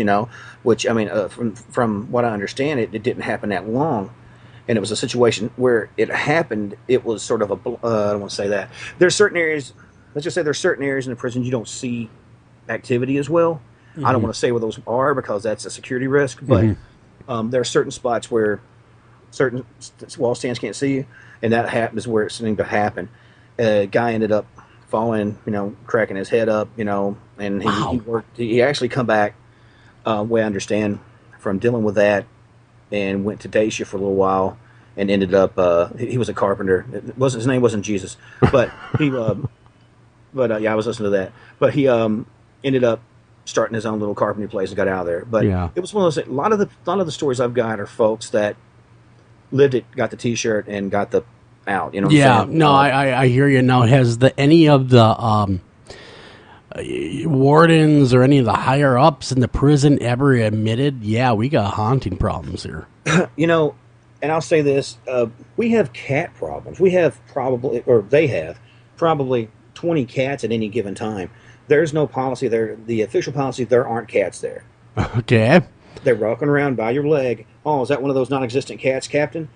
which, I mean, from what I understand, it didn't happen that long. And it was a situation where it happened. It was sort of I don't want to say that. There's certain areas, let's just say there's certain areas in the prison you don't see activity as well. I don't want to say where those are because that's a security risk, but there are certain spots where certain wall stands can't see you, and that happens where it's something to happen. A guy ended up falling, cracking his head up, and he actually come back, way I understand, from dealing with that, and went to day shift for a little while, and ended up, he was a carpenter. His name wasn't Jesus, but he, I was listening to that, but he ended up starting his own little carpentry place and got out of there. But it was one of those, a lot of the stories I've got are folks that lived it, got the T-shirt, and got the out. You know what I'm saying? No, I hear you now. Has any of the wardens or any of the higher ups in the prison ever admitted, yeah, we got haunting problems here? You know, and I'll say this, we have cat problems. We have probably, or they have, probably 20 cats at any given time. There's no policy there. The official policy, there aren't cats there. Okay. They're walking around by your leg. Oh, is that one of those non-existent cats, Captain?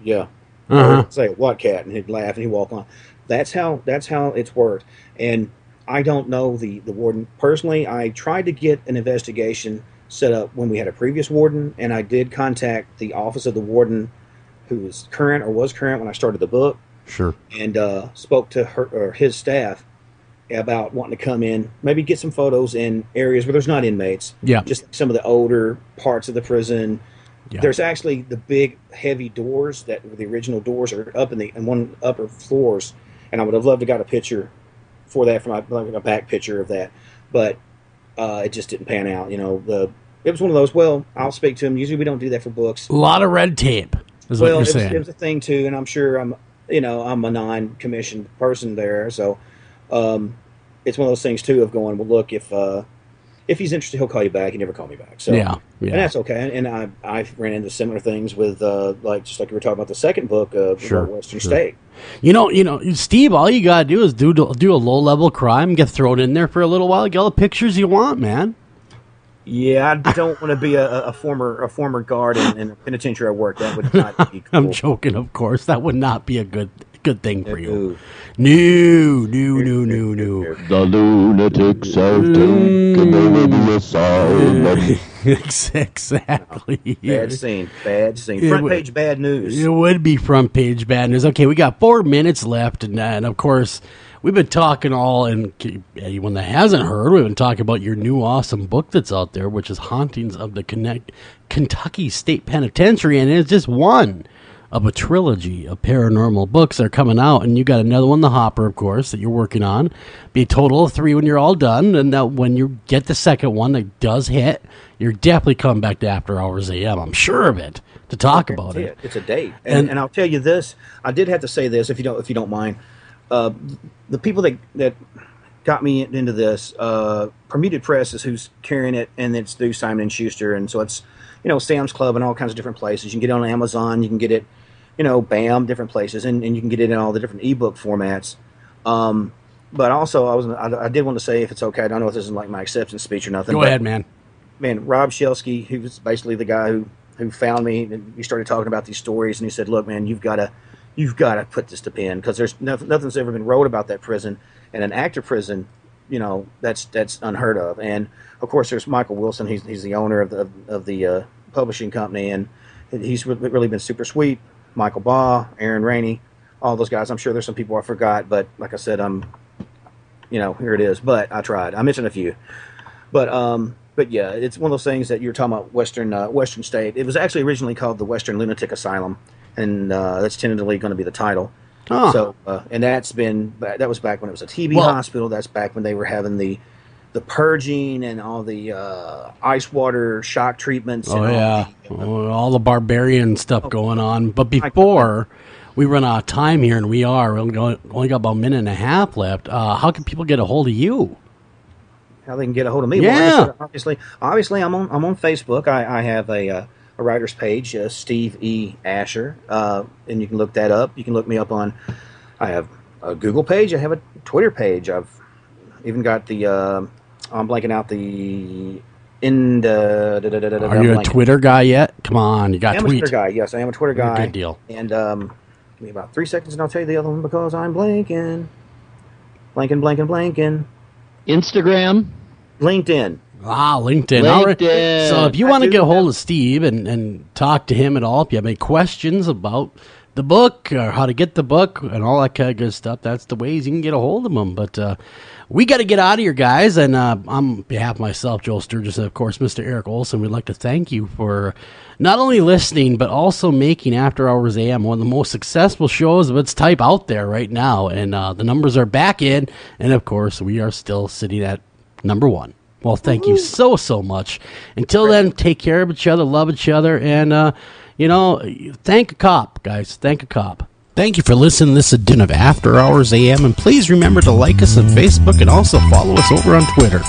Yeah. Uh-huh. Say, what cat? And he'd laugh and he'd walk on. That's how it's worked. And I don't know the warden. Personally, I tried to get an investigation set up when we had a previous warden, and I did contact the office of the warden who was current when I started the book. Sure. And spoke to her or his staff about wanting to come in, maybe get some photos in areas where there's not inmates. Yeah. Just some of the older parts of the prison. Yeah. There's actually the big, heavy doors that were the original doors are up in one upper floors, and I would have loved to got a picture for that, a back picture of that, but it just didn't pan out. You know, it was one of those. Well, I'll speak to him. Usually, we don't do that for books. A lot of red tape is what you're saying. It was a thing too, and I'm sure I'm a non-commissioned person there, so it's one of those things too of going, well, look, if he's interested, he'll call you back. He never called me back, so yeah. And that's okay. And I've ran into similar things with just like we were talking about the second book of Western State. You know, Steve, all you gotta do is do a low-level crime, get thrown in there for a little while, get all the pictures you want, man. Yeah, I don't want to be a former guard in a penitentiary I worked. That would not be cool. I'm joking, of course. That would not be a good thing for you. No. The lunatics have taken over the asylum. Exactly. Bad scene. Front page bad news. It would be front page bad news. Okay, we got 4 minutes left, and of course, we've been talking and anyone that hasn't heard, we've been talking about your new awesome book that's out there, which is Hauntings of the Kentucky State Penitentiary, and it's just one of a trilogy of paranormal books that are coming out, and you got another one, the hopper, of course, that you're working on. Be a total of 3 when you're all done, and that when you get the second one that does hit, you're definitely coming back to After Hours AM. I'm sure of it, to talk about it. It's a date, and I'll tell you this. I did have to say this, if you don't mind. The people that got me into this, Permuted Press is who's carrying it, and it's through Simon & Schuster, and so it's Sam's Club and all kinds of different places. You can get it on Amazon, you can get it BAM, different places, and you can get it in all the different ebook formats. But also, I did want to say, if it's okay, I don't know if this is like my acceptance speech or nothing. Go ahead, man. Man, Rob Shelsky, who was basically the guy who found me, and he started talking about these stories, and he said, "Look, man, you've got to put this to pen, because there's nothing's ever been wrote about that prison, and an active prison, that's unheard of." And of course, there's Michael Wilson. He's the owner of the publishing company, and he's really been super sweet. Michael Baugh, Aaron Rainey, all those guys. I'm sure there's some people I forgot, but like I said, here it is. But I tried. I mentioned a few, but yeah, it's one of those things that you're talking about. Western State. It was actually originally called the Western Lunatic Asylum, and that's tentatively going to be the title. Oh. So, and that was back when it was a TB hospital. That's back when they were having the purging and all the ice water shock treatments. Oh, and yeah. All the barbarian stuff going on. But before we run out of time here, and we only got about a minute and a half left, how can people get a hold of you? How they can get a hold of me? Yeah. Well, obviously, I'm on Facebook. I have a writer's page, Steve E. Asher, and you can look that up. You can look me up on. I have a Google page. I have a Twitter page. I've even got the. I'm blanking out the. Are you a Twitter guy yet? Come on, you got I'm tweet. a Twitter guy. Yes, I am a Twitter guy. Good deal. And give me about 3 seconds, and I'll tell you the other one because I'm blanking. Blanking. Instagram. LinkedIn. LinkedIn. All right. So if you want to get a hold of Steve and talk to him at all, if you have any questions about the book or how to get the book and all that kind of good stuff, that's the ways you can get a hold of him. But we got to get out of here, guys. And on behalf of myself, Joel Sturgis, and of course, Mr. Eric Olsen, we'd like to thank you for not only listening, but also making After Hours AM one of the most successful shows of its type out there right now. And the numbers are back in. And of course, we are still sitting at number 1. Well, thank you so much. Until then, take care of each other, love each other, and You know, thank a cop, guys. Thank a cop. Thank you for listening to this edition of After Hours AM, and please remember to like us on Facebook and also follow us over on Twitter.